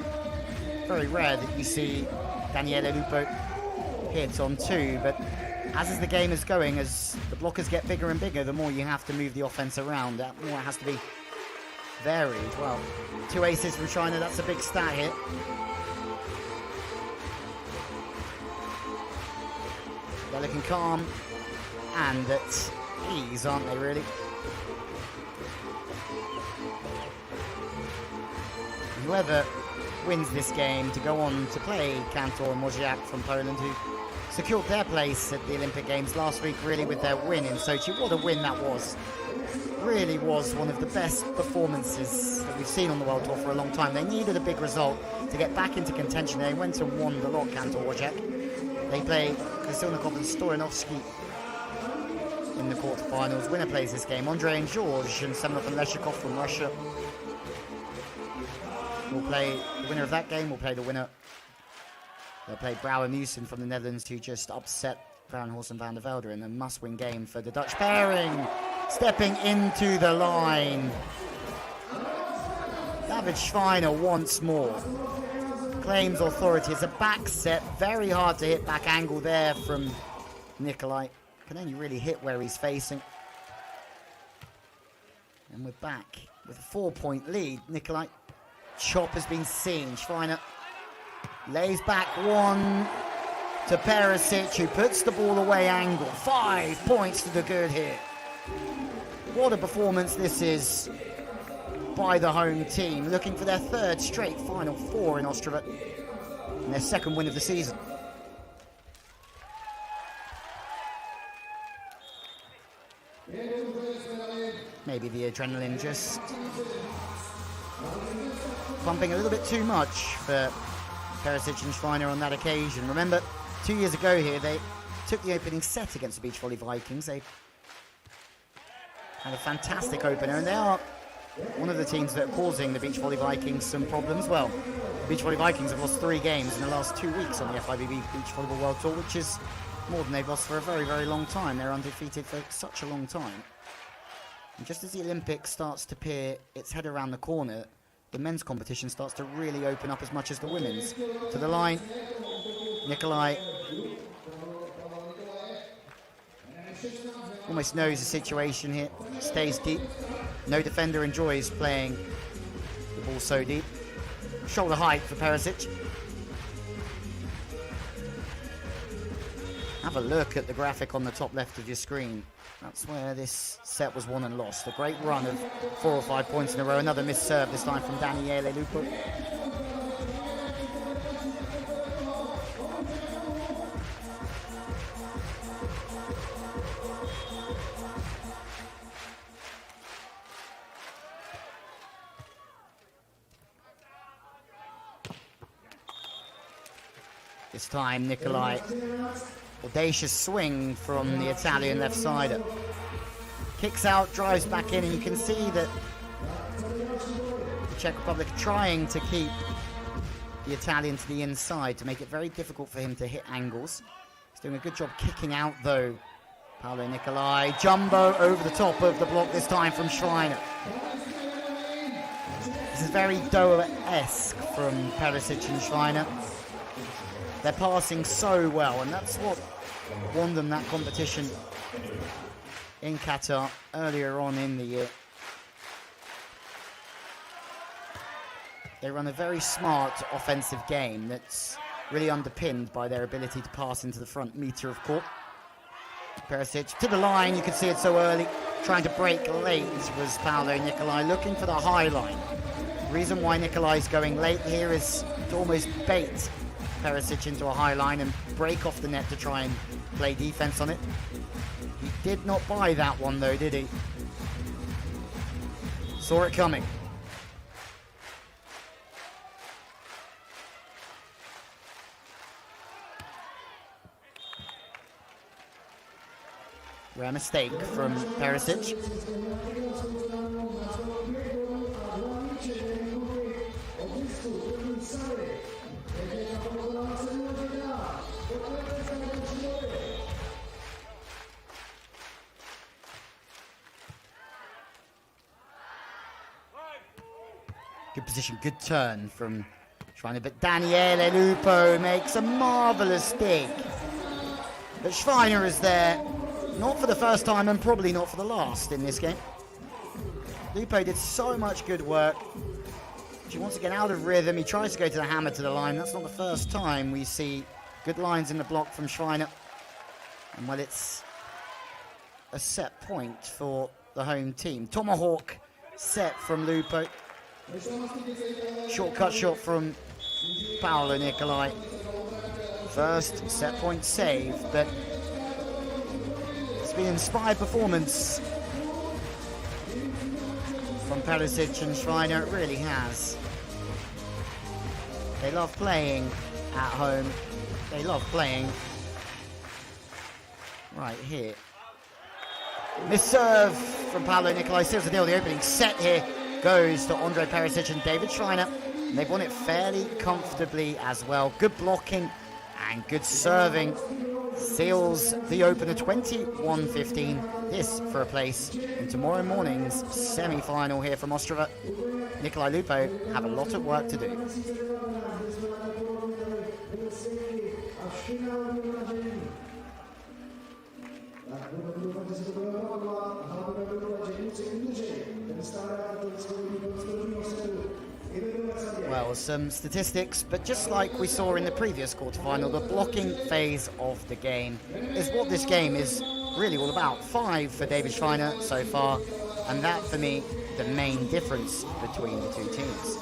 Very rare that you see Daniele Lupo hit on 2, but as the game is going, as the blockers get bigger and bigger, the more you have to move the offense around, the more it has to be varied. Well, 2 aces from Schweiner, that's a big stat here. They're looking calm and at ease, aren't they, really? Whoever wins this game to go on to play Kantor and Wozniak from Poland, who secured their place at the Olympic Games last week, really, with their win in Sochi. What a win that was. Really was one of the best performances that we've seen on the World Tour for a long time. They needed a big result to get back into contention. They went and won the lot, Kantor, Wozniak. They play Krasilnikov and Stoyanovsky in the quarterfinals. Winner plays this game. Andrei and George and Semenov and Leshikov from Russia will play the winner of that game. Will play the winner. They'll play Brouwer Meeuwsen from the Netherlands, who just upset Varenhorst and Van der Velde in a must-win game for the Dutch pairing. Stepping into the line. David Schweiner once more claims authority. It's a back set. Very hard to hit back angle there from Nicolai. Can only really hit where he's facing. And we're back with a 4-point lead. Nicolai. Chop has been seen. Schweiner lays back one to Perusic, who puts the ball away angle. 5 points to the good here. What a performance this is by the home team, looking for their 3rd straight Final Four in Ostrava and their 2nd win of the season. Maybe the adrenaline just pumping a little bit too much for Perusic and Schweiner on that occasion. Remember, 2 years ago here, they took the opening set against the Beach Volley Vikings. They had a fantastic opener, and they are one of the teams that are causing the Beach Volley Vikings some problems. Well, the Beach Volley Vikings have lost 3 games in the last 2 weeks on the FIVB Beach Volleyball World Tour, which is more than they've lost for a very, very long time. They're undefeated for such a long time. And just as the Olympics starts to peer its head around the corner, the men's competition starts to really open up as much as the women's. To the line, Nicolai almost knows the situation here, stays deep. No defender enjoys playing the ball so deep. Shoulder height for Perusic. Have a look at the graphic on the top left of your screen. That's where this set was won and lost. A great run of 4 or 5 points in a row. Another missed serve, this time from Daniele Lupo. This time, Nicolai. Audacious swing from the Italian left-sider. Kicks out, drives back in, and you can see that the Czech Republic are trying to keep the Italian to the inside to make it very difficult for him to hit angles. He's doing a good job kicking out, though. Paolo Nicolai, jumbo over the top of the block, this time from Schweiner. This is very Doha-esque from Perusic and Schweiner. They're passing so well, and that's what won them that competition in Qatar earlier on in the year. They run a very smart offensive game that's really underpinned by their ability to pass into the front meter of court. Perusic to the line, you can see it so early. Trying to break late was Paolo Nicolai, looking for the high line. The reason why Nicolai's going late here is to almost bait Perusic into a high line and break off the net to try and play defense on it. He did not buy that one though, did he? Saw it coming. Rare mistake from Perusic. Good position, good turn from Schweiner, but Daniele Lupo makes a marvellous dig. But Schweiner is there, not for the first time and probably not for the last in this game. Lupo did so much good work. He wants to get out of rhythm. He tries to go to the hammer to the line. That's not the first time we see good lines in the block from Schweiner. And well, it's a set point for the home team. Tomahawk set from Lupo. Shortcut shot from Paolo Nicolai. First set point save, but it's been an inspired performance from Perusic and Schweiner. It really has. They love playing at home. They love playing right here. Miss serve from Paolo Nicolai seals the deal. The opening set here goes to Andre Perusic and David Schweiner. And they've won it fairly comfortably as well. Good blocking and good serving seals the opener 21-15. This for a place in tomorrow morning's semi-final here from Ostrava. Nicolai Lupo have a lot of work to do. Well, some statistics, but just like we saw in the previous quarterfinal, the blocking phase of the game is what this game is really all about. 5 for David Schweiner so far, and that, for me, the main difference between the two teams.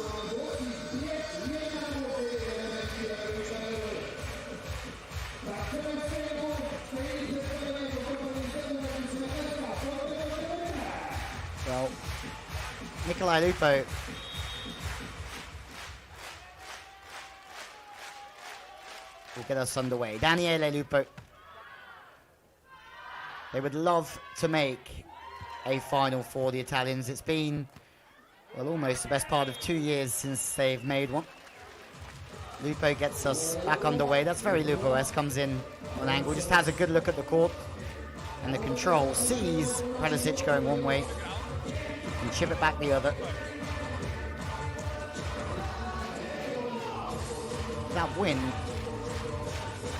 Well, Nicolai Lupo will get us underway. Daniele Lupo. They would love to make a final for the Italians. It's been, well, almost the best part of 2 years since they've made one. Lupo gets us back underway. That's very Lupo-esque. Comes in on an angle, just has a good look at the court and the control. Sees Perusic going one way and chip it back the other. That win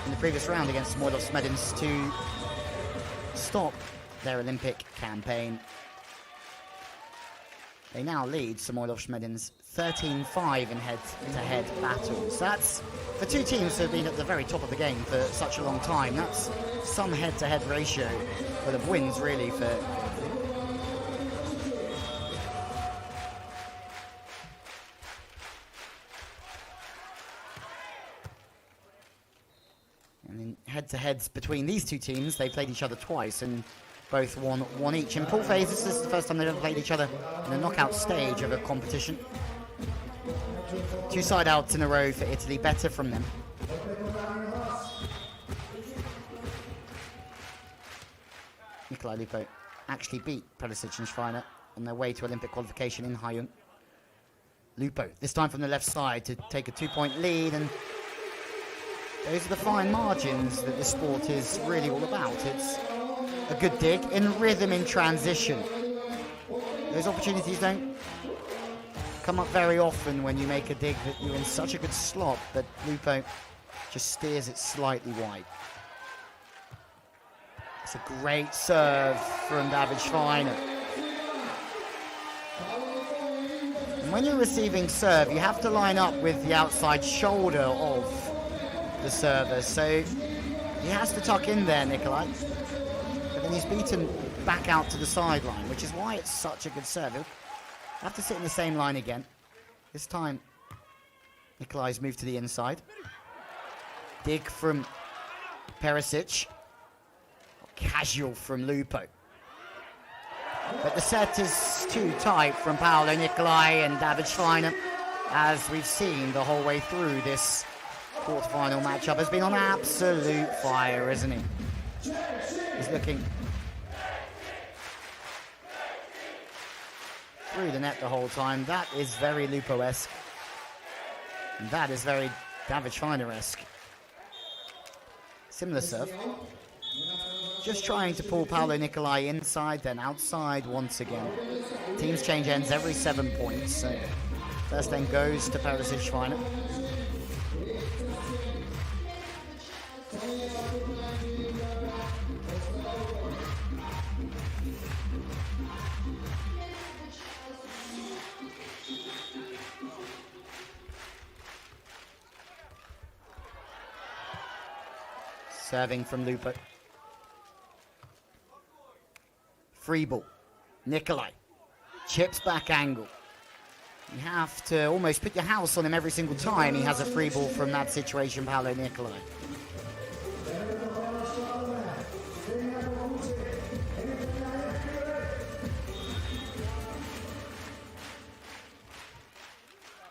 in the previous round against Samoilov Smedins to stop their Olympic campaign. They now lead Samoilov Smedins 13-5 in head-to-head battles. That's for two teams who have been at the very top of the game for such a long time. That's some head-to-head ratio for the wins, really, for head-to-heads between these two teams. They played each other twice and both won one each. In pool phase, this is the first time they've ever played each other in a knockout stage of a competition. 2 side-outs in a row for Italy, better from them. Nicolai Lupo actually beat Perusic and Schweiner on their way to Olympic qualification in Hyung. Lupo, this time from the left side, to take a 2-point lead, and those are the fine margins that the sport is really all about. It's a good dig in rhythm in transition. Those opportunities don't come up very often when you make a dig that you're in such a good slot, but Lupo just steers it slightly wide. It's a great serve from David Schweiner. And when you're receiving serve, you have to line up with the outside shoulder of the server, so he has to tuck in there, Nicolai. But then he's beaten back out to the sideline, which is why it's such a good serve. He'll have to sit in the same line again. This time, Nicolai's moved to the inside. Dig from Perusic. Casual from Lupo. But the set is too tight from Paolo Nicolai and David Schweiner, as we've seen the whole way through this quarterfinal matchup. Has been on absolute fire, isn't he? He's looking through the net the whole time. That is very Lupo-esque. And that is very David Schweiner-esque. Similar serve. Just trying to pull Paolo Nicolai inside, then outside once again. Teams change ends every 7 points. So first end goes to Perusic Schweiner. Serving from Lupo. Free ball. Nicolai. Chips back angle. You have to almost put your house on him every single time he has a free ball from that situation, Paolo Nicolai.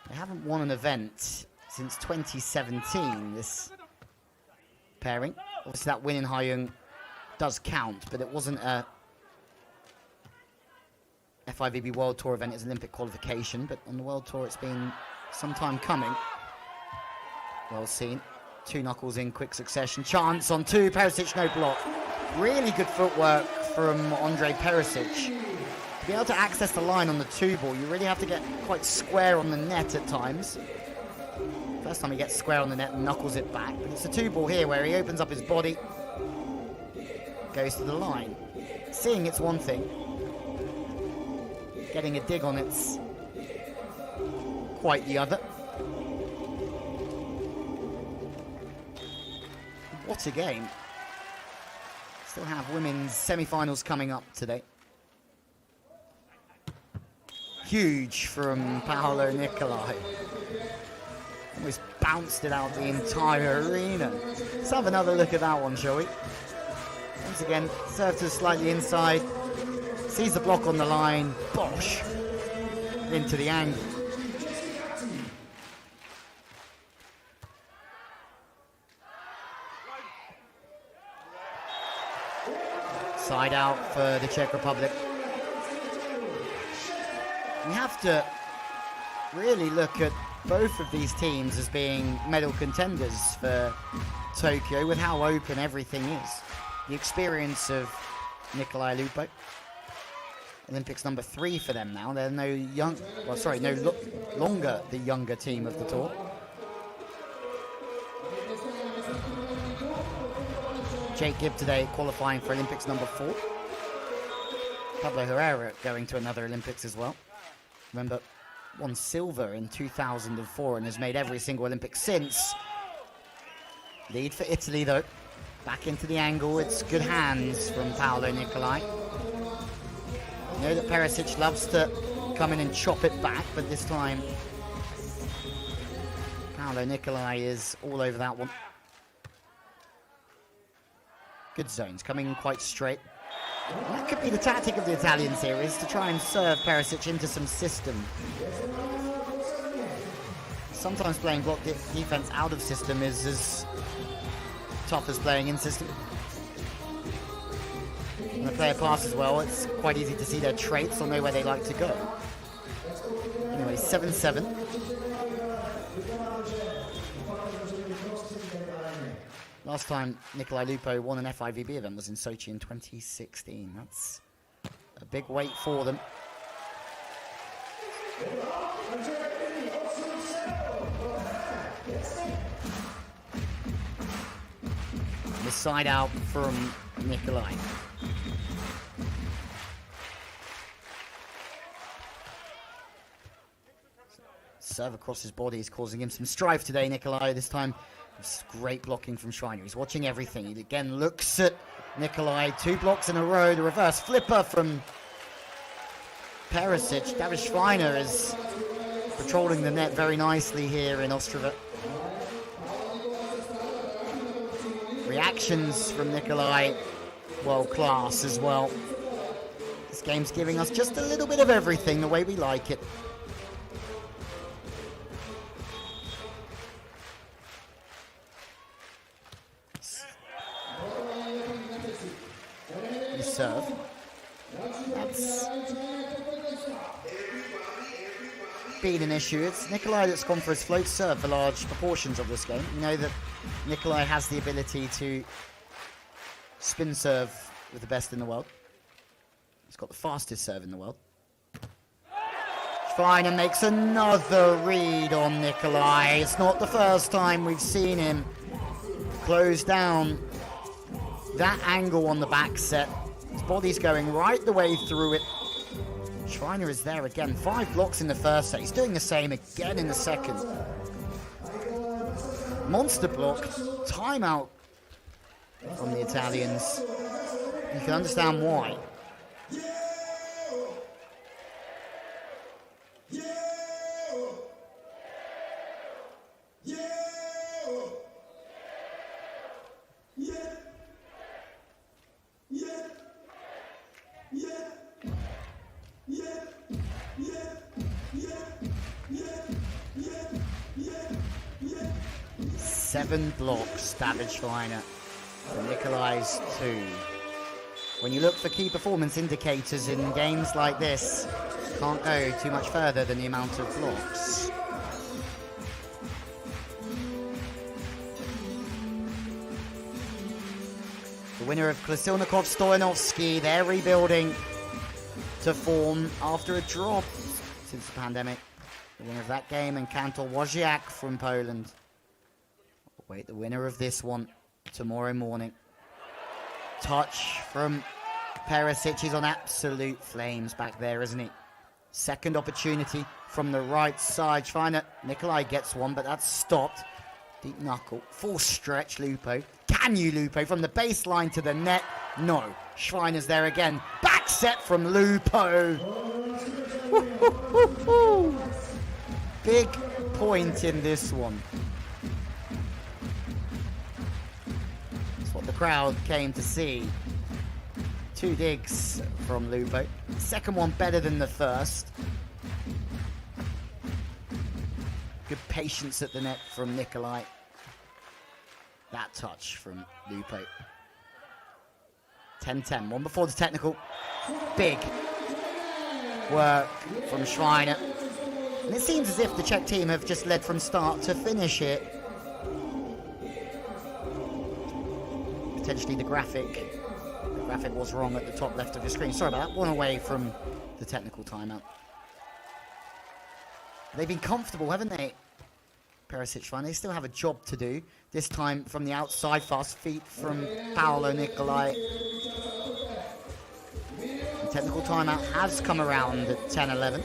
They haven't won an event since 2017, this pairing. Obviously that win in Haiyang does count, but it wasn't a FIVB World Tour event. It's Olympic qualification, but on the World Tour it's been some time coming. Well seen. 2 knuckles in quick succession. Chance on 2. Perusic no block. Really good footwork from Andre Perusic. To be able to access the line on the 2 ball, you really have to get quite square on the net at times. First time he gets square on the net and knuckles it back. But it's a 2 ball here where he opens up his body, goes to the line. Seeing it's one thing. Getting a dig on it's quite the other. What a game. Still have women's semi-finals coming up today. Huge from Paolo Nicolai. Almost bounced it out the entire arena. Let's have another look at that one, shall we? Once again, serve to slightly inside. Sees the block on the line. Bosh! Into the angle. Side out for the Czech Republic. We have to really look at both of these teams as being medal contenders for Tokyo with how open everything is. The experience of Nicolai Lupo. Olympics number 3 for them now. They're no longer the younger team of the tour. Jake Gibb today qualifying for Olympics number 4. Pablo Herrera going to another Olympics as well. Remember, won silver in 2004 and has made every single Olympics since. Lead for Italy though. Back into the angle. It's good hands from Paolo Nicolai. You know that Perusic loves to come in and chop it back, but this time Paolo Nicolai is all over that one. Good zones, coming quite straight. And that could be the tactic of the Italians here, is to try and serve Perusic into some system. Sometimes playing block defense out of system is as tough as playing in system. When the player passes well, it's quite easy to see their traits or know where they like to go. Anyway, 7-7. Last time Nicolai Lupo won an FIVB event was in Sochi in 2016. That's a big weight for them. The side out from Nicolai. Serve across his body is causing him some strife today, Nicolai. This time, it's great blocking from Schweiner. He's watching everything. He again looks at Nicolai. 2 blocks in a row. The reverse flipper from Perusic. David Schweiner is patrolling the net very nicely here in Ostrava. Reactions from Nicolai, world class as well. This game's giving us just a little bit of everything the way we like it. You serve. That's been an issue. It's Nicolai that's gone for his float serve for large proportions of this game. You know that Nicolai has the ability to spin serve with the best in the world. He's got the fastest serve in the world. Schweiner makes another read on Nicolai. It's not the first time we've seen him close down that angle on the back set. His body's going right the way through it. Schweiner is there again. 5 blocks in the first set. He's doing the same again in the second. Monster block. Timeout from the Italians. You can understand why. Seven blocks, David Schweiner, from Nicolai's 2. When you look for key performance indicators in games like this, you can't go too much further than the amount of blocks. The winner of Krasilnikov-Stoyanovsky, they're rebuilding to form after a drop since the pandemic. The winner of that game, and Kantor Wojciak from Poland. Wait, the winner of this one tomorrow morning. Touch from Perusic. He's on absolute flames back there, isn't he? Second opportunity from the right side. Schweiner, Nicolai gets one, but that's stopped. Deep knuckle, full stretch, Lupo. Can you, Lupo, from the baseline to the net? No. Schweiner's there again. Back set from Lupo. Big point in this one. What the crowd came to see. 2 digs from Lupo. Second one better than the first. Good patience at the net from Nicolai. That touch from Lupo. 10-10. One before the technical. Big work from Schweiner. And it seems as if the Czech team have just led from start to finish it. Potentially the graphic was wrong at the top left of the screen. Sorry about that. One away from the technical timeout. They've been comfortable, haven't they? Perusic, Schweiner. They still have a job to do. This time from the outside, fast feet from Paolo Nicolai. The technical timeout has come around at 10-11.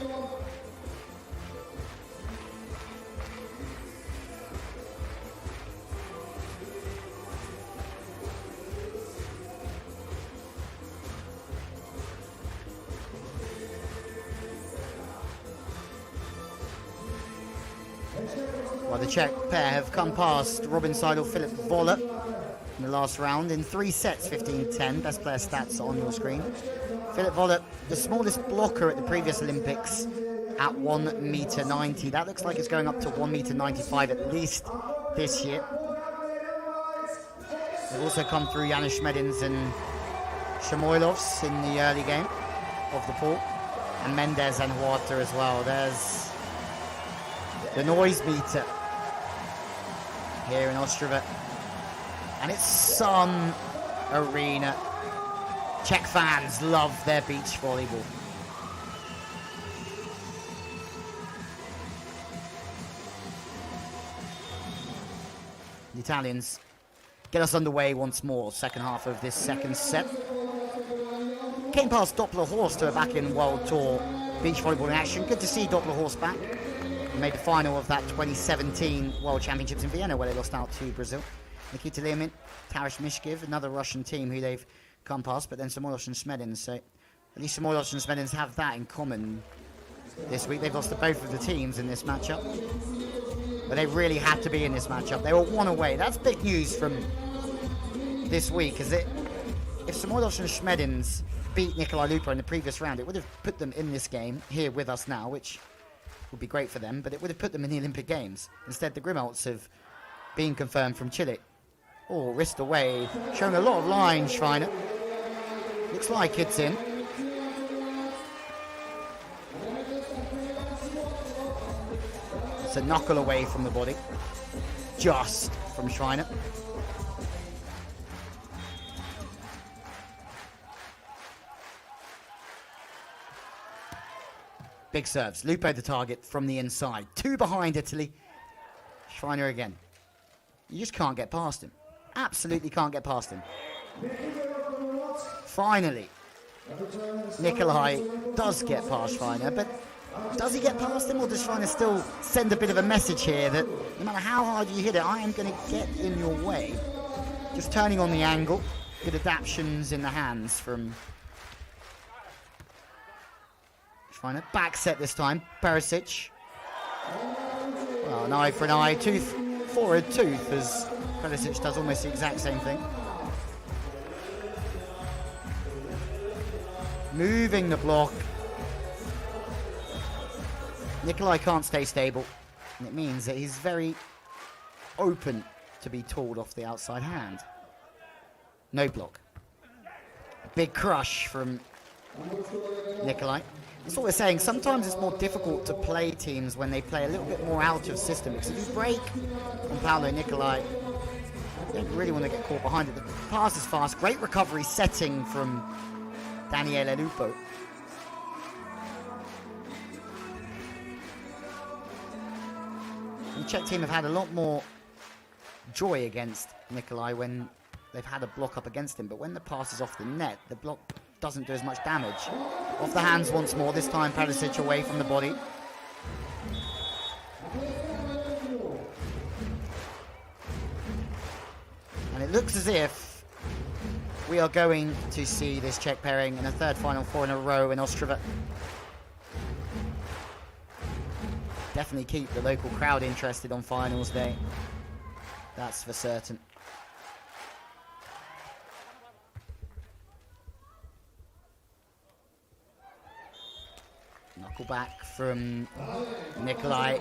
Well, the Czech pair have come past Robin Seidel, Philip Velde in the last round in 3 sets, 15-10. Best player stats on your screen. Philip Velde, the smallest blocker at the previous Olympics at 1.90 m. That looks like it's going up to 1.95 m at least this year. They've also come through Janusz Medins and Samoilovs in the early game of the pool. And Mendes and Huerta as well. There's the noise meter here in Ostrava, and it's Sun Arena. Czech fans love their beach volleyball. The Italians get us underway once more. Second half of this second set. Came past Doppler-Horst, who are back in World Tour beach volleyball in action. Good to see Doppler-Horst back. They made the final of that 2017 World Championships in Vienna, where they lost out to Brazil. Nikita Leomin, Taras Mishkiv, another Russian team who they've come past, but then Samoilovs and Smedins. So at least Samoilovs and Smedins have that in common. this week. They've lost to both of the teams in this matchup. But they really had to be in this matchup. They were one away. That's big news from this week, is it? If Samoidos and Schmedins beat Nicolai Lupo in the previous round, it would have put them in this game here with us now, which would be great for them, but it would have put them in the Olympic Games. Instead, the Grimmelts have been confirmed from Chile. Oh, wrist away, showing a lot of line, Schweiner. Looks like it's in. It's a knuckle away from the body, just from Schweiner. Big serves. Lupo the target from the inside. 2 behind Italy. Schweiner again. You just can't get past him. Absolutely can't get past him. Finally, Nicolai does get past Schweiner, but does he get past him, or does Schweiner still send a bit of a message here that no matter how hard you hit it, I am going to get in your way? Just turning on the angle. Good adaptations in the hands from Schweiner. Back set this time. Perusic. Well, an eye for an eye, tooth for a tooth, as Perusic does almost the exact same thing. Moving the block. Nicolai can't stay stable, and it means that he's very open to be tooled off the outside hand. No block. Big crush from Nicolai. That's what we're saying. Sometimes it's more difficult to play teams when they play a little bit more out of system, because if you break on Paolo Nicolai, you don't really want to get caught behind it. The pass is fast. Great recovery setting from Daniele Lupo. The Czech team have had a lot more joy against Nicolai when they've had a block up against him, but when the pass is off the net, the block doesn't do as much damage. Off the hands once more, this time Perusic away from the body. And it looks as if we are going to see this Czech pairing in a third Final Four in a row in Ostrava. Definitely keep the local crowd interested on finals day. That's for certain. Knuckle back from Nicolai.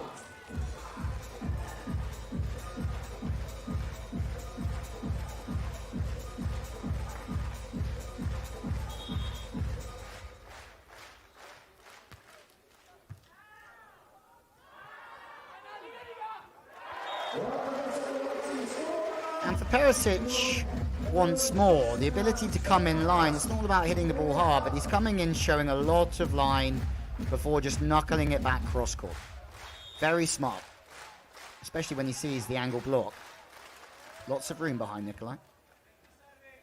And for Perusic, once more, the ability to come in line. It's not all about hitting the ball hard, but he's coming in showing a lot of line before just knuckling it back cross-court. Very smart, especially when he sees the angle block. Lots of room behind Nicolai.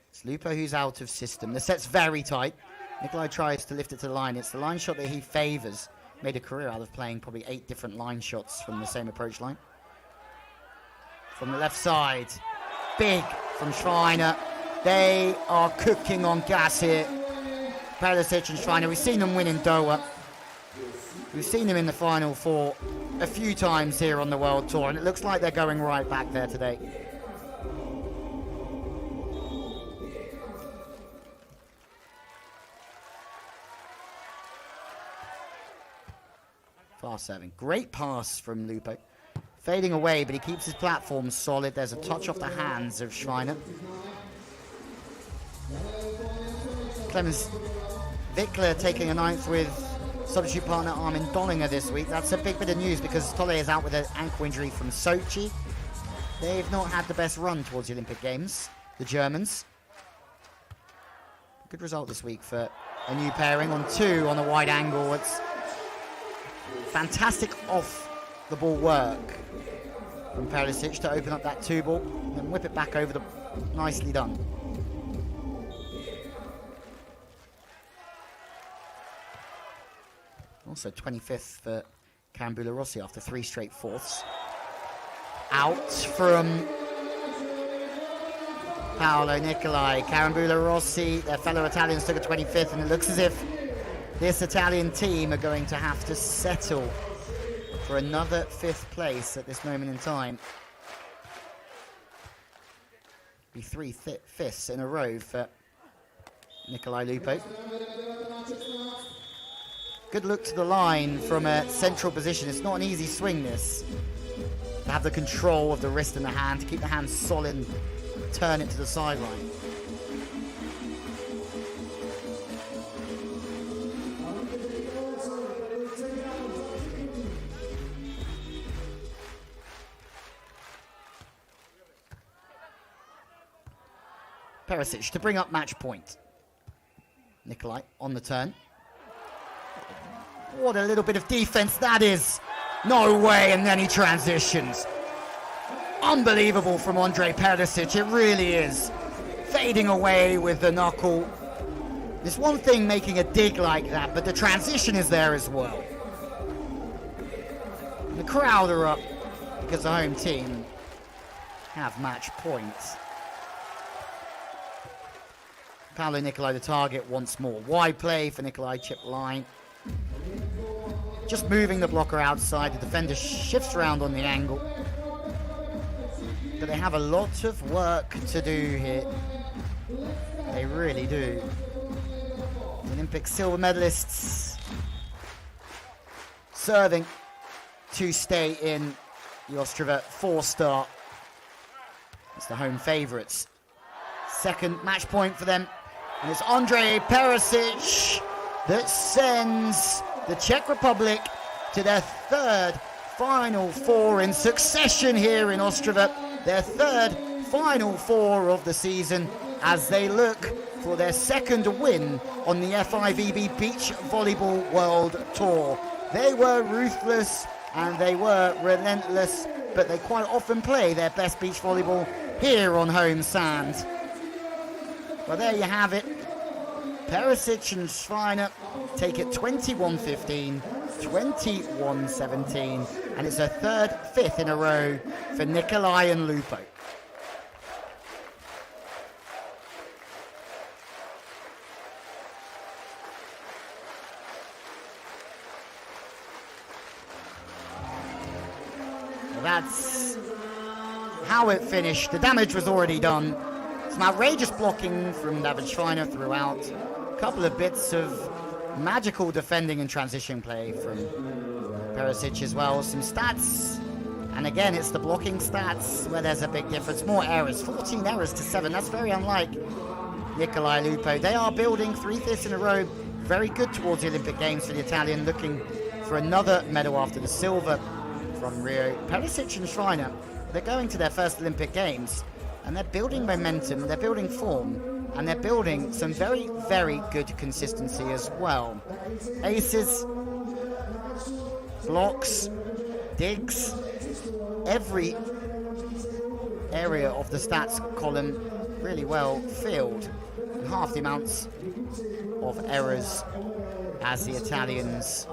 It's Lupo who's out of system. The set's very tight. Nicolai tries to lift it to the line. It's the line shot that he favors. Made a career out of playing probably 8 different line shots from the same approach line. From the left side, big from Schweiner. They are cooking on gas here. Perusic and Schweiner. We've seen them win in Doha. We've seen them in the Final Four a few times here on the World Tour, and it looks like they're going right back there today. Fast serving. Great pass from Lupo. Fading away, but he keeps his platform solid. There's a touch off the hands of Schweiner. Clemens Wickler taking a ninth with substitute partner Armin Dollinger this week. That's a big bit of news because Tolle is out with an ankle injury from Sochi. They've not had the best run towards the Olympic Games, the Germans. Good result this week for a new pairing on 2 on a wide angle. It's fantastic off the ball work from Perusic to open up that 2 ball and then whip it back over the... Nicely done. Also 25th for Carambula Rossi after 3 straight fourths. Out from Paolo Nicolai. Carambula Rossi, their fellow Italians, took a 25th, and it looks as if this Italian team are going to have to settle for another 5th place at this moment in time. Be 3 5ths in a row for Nicolai Lupo. Good look to the line from a central position. It's not an easy swing, this. To have the control of the wrist and the hand, to keep the hand solid and turn it to the sideline. Perusic to bring up match point. Nicolai on the turn. What a little bit of defense that is. No way, and then he transitions. Unbelievable from Andrej Perusic, it really is. Fading away with the knuckle. There's one thing making a dig like that, but the transition is there as well. And the crowd are up because the home team have match points. Paolo Nicolai the target once more. Wide play for Nicolai, chip line. Just moving the blocker outside. The defender shifts around on the angle. But they have a lot of work to do here. They really do. Olympic silver medalists serving to stay in the Ostrava 4-star. It's the home favourites. Second match point for them. And it's Andrej Perusic that sends the Czech Republic to their 3rd Final Four in succession here in Ostrava. Their 3rd Final Four of the season as they look for their 2nd win on the FIVB Beach Volleyball World Tour. They were ruthless and they were relentless, but they quite often play their best beach volleyball here on home sand. Well, there you have it. Perusic and Schweiner take it 21-15, 21-17, and it's a 3rd, 5th in a row for Nicolai and Lupo. Well, that's how it finished. The damage was already done. Some outrageous blocking from David Schweiner throughout. A couple of bits of magical defending and transition play from Perusic as well. Some stats. And again, it's the blocking stats where there's a big difference. More errors. 14 errors to 7. That's very unlike Nicolai Lupo. They are building 3 5ths in a row. Very good towards the Olympic Games for the Italian. Looking for another medal after the silver from Rio. Perusic and Schweiner, they're going to their first Olympic Games. And they're building momentum, they're building form, and they're building some very, very good consistency as well. Aces, blocks, digs, every area of the stats column really well filled. And half the amounts of errors as the Italians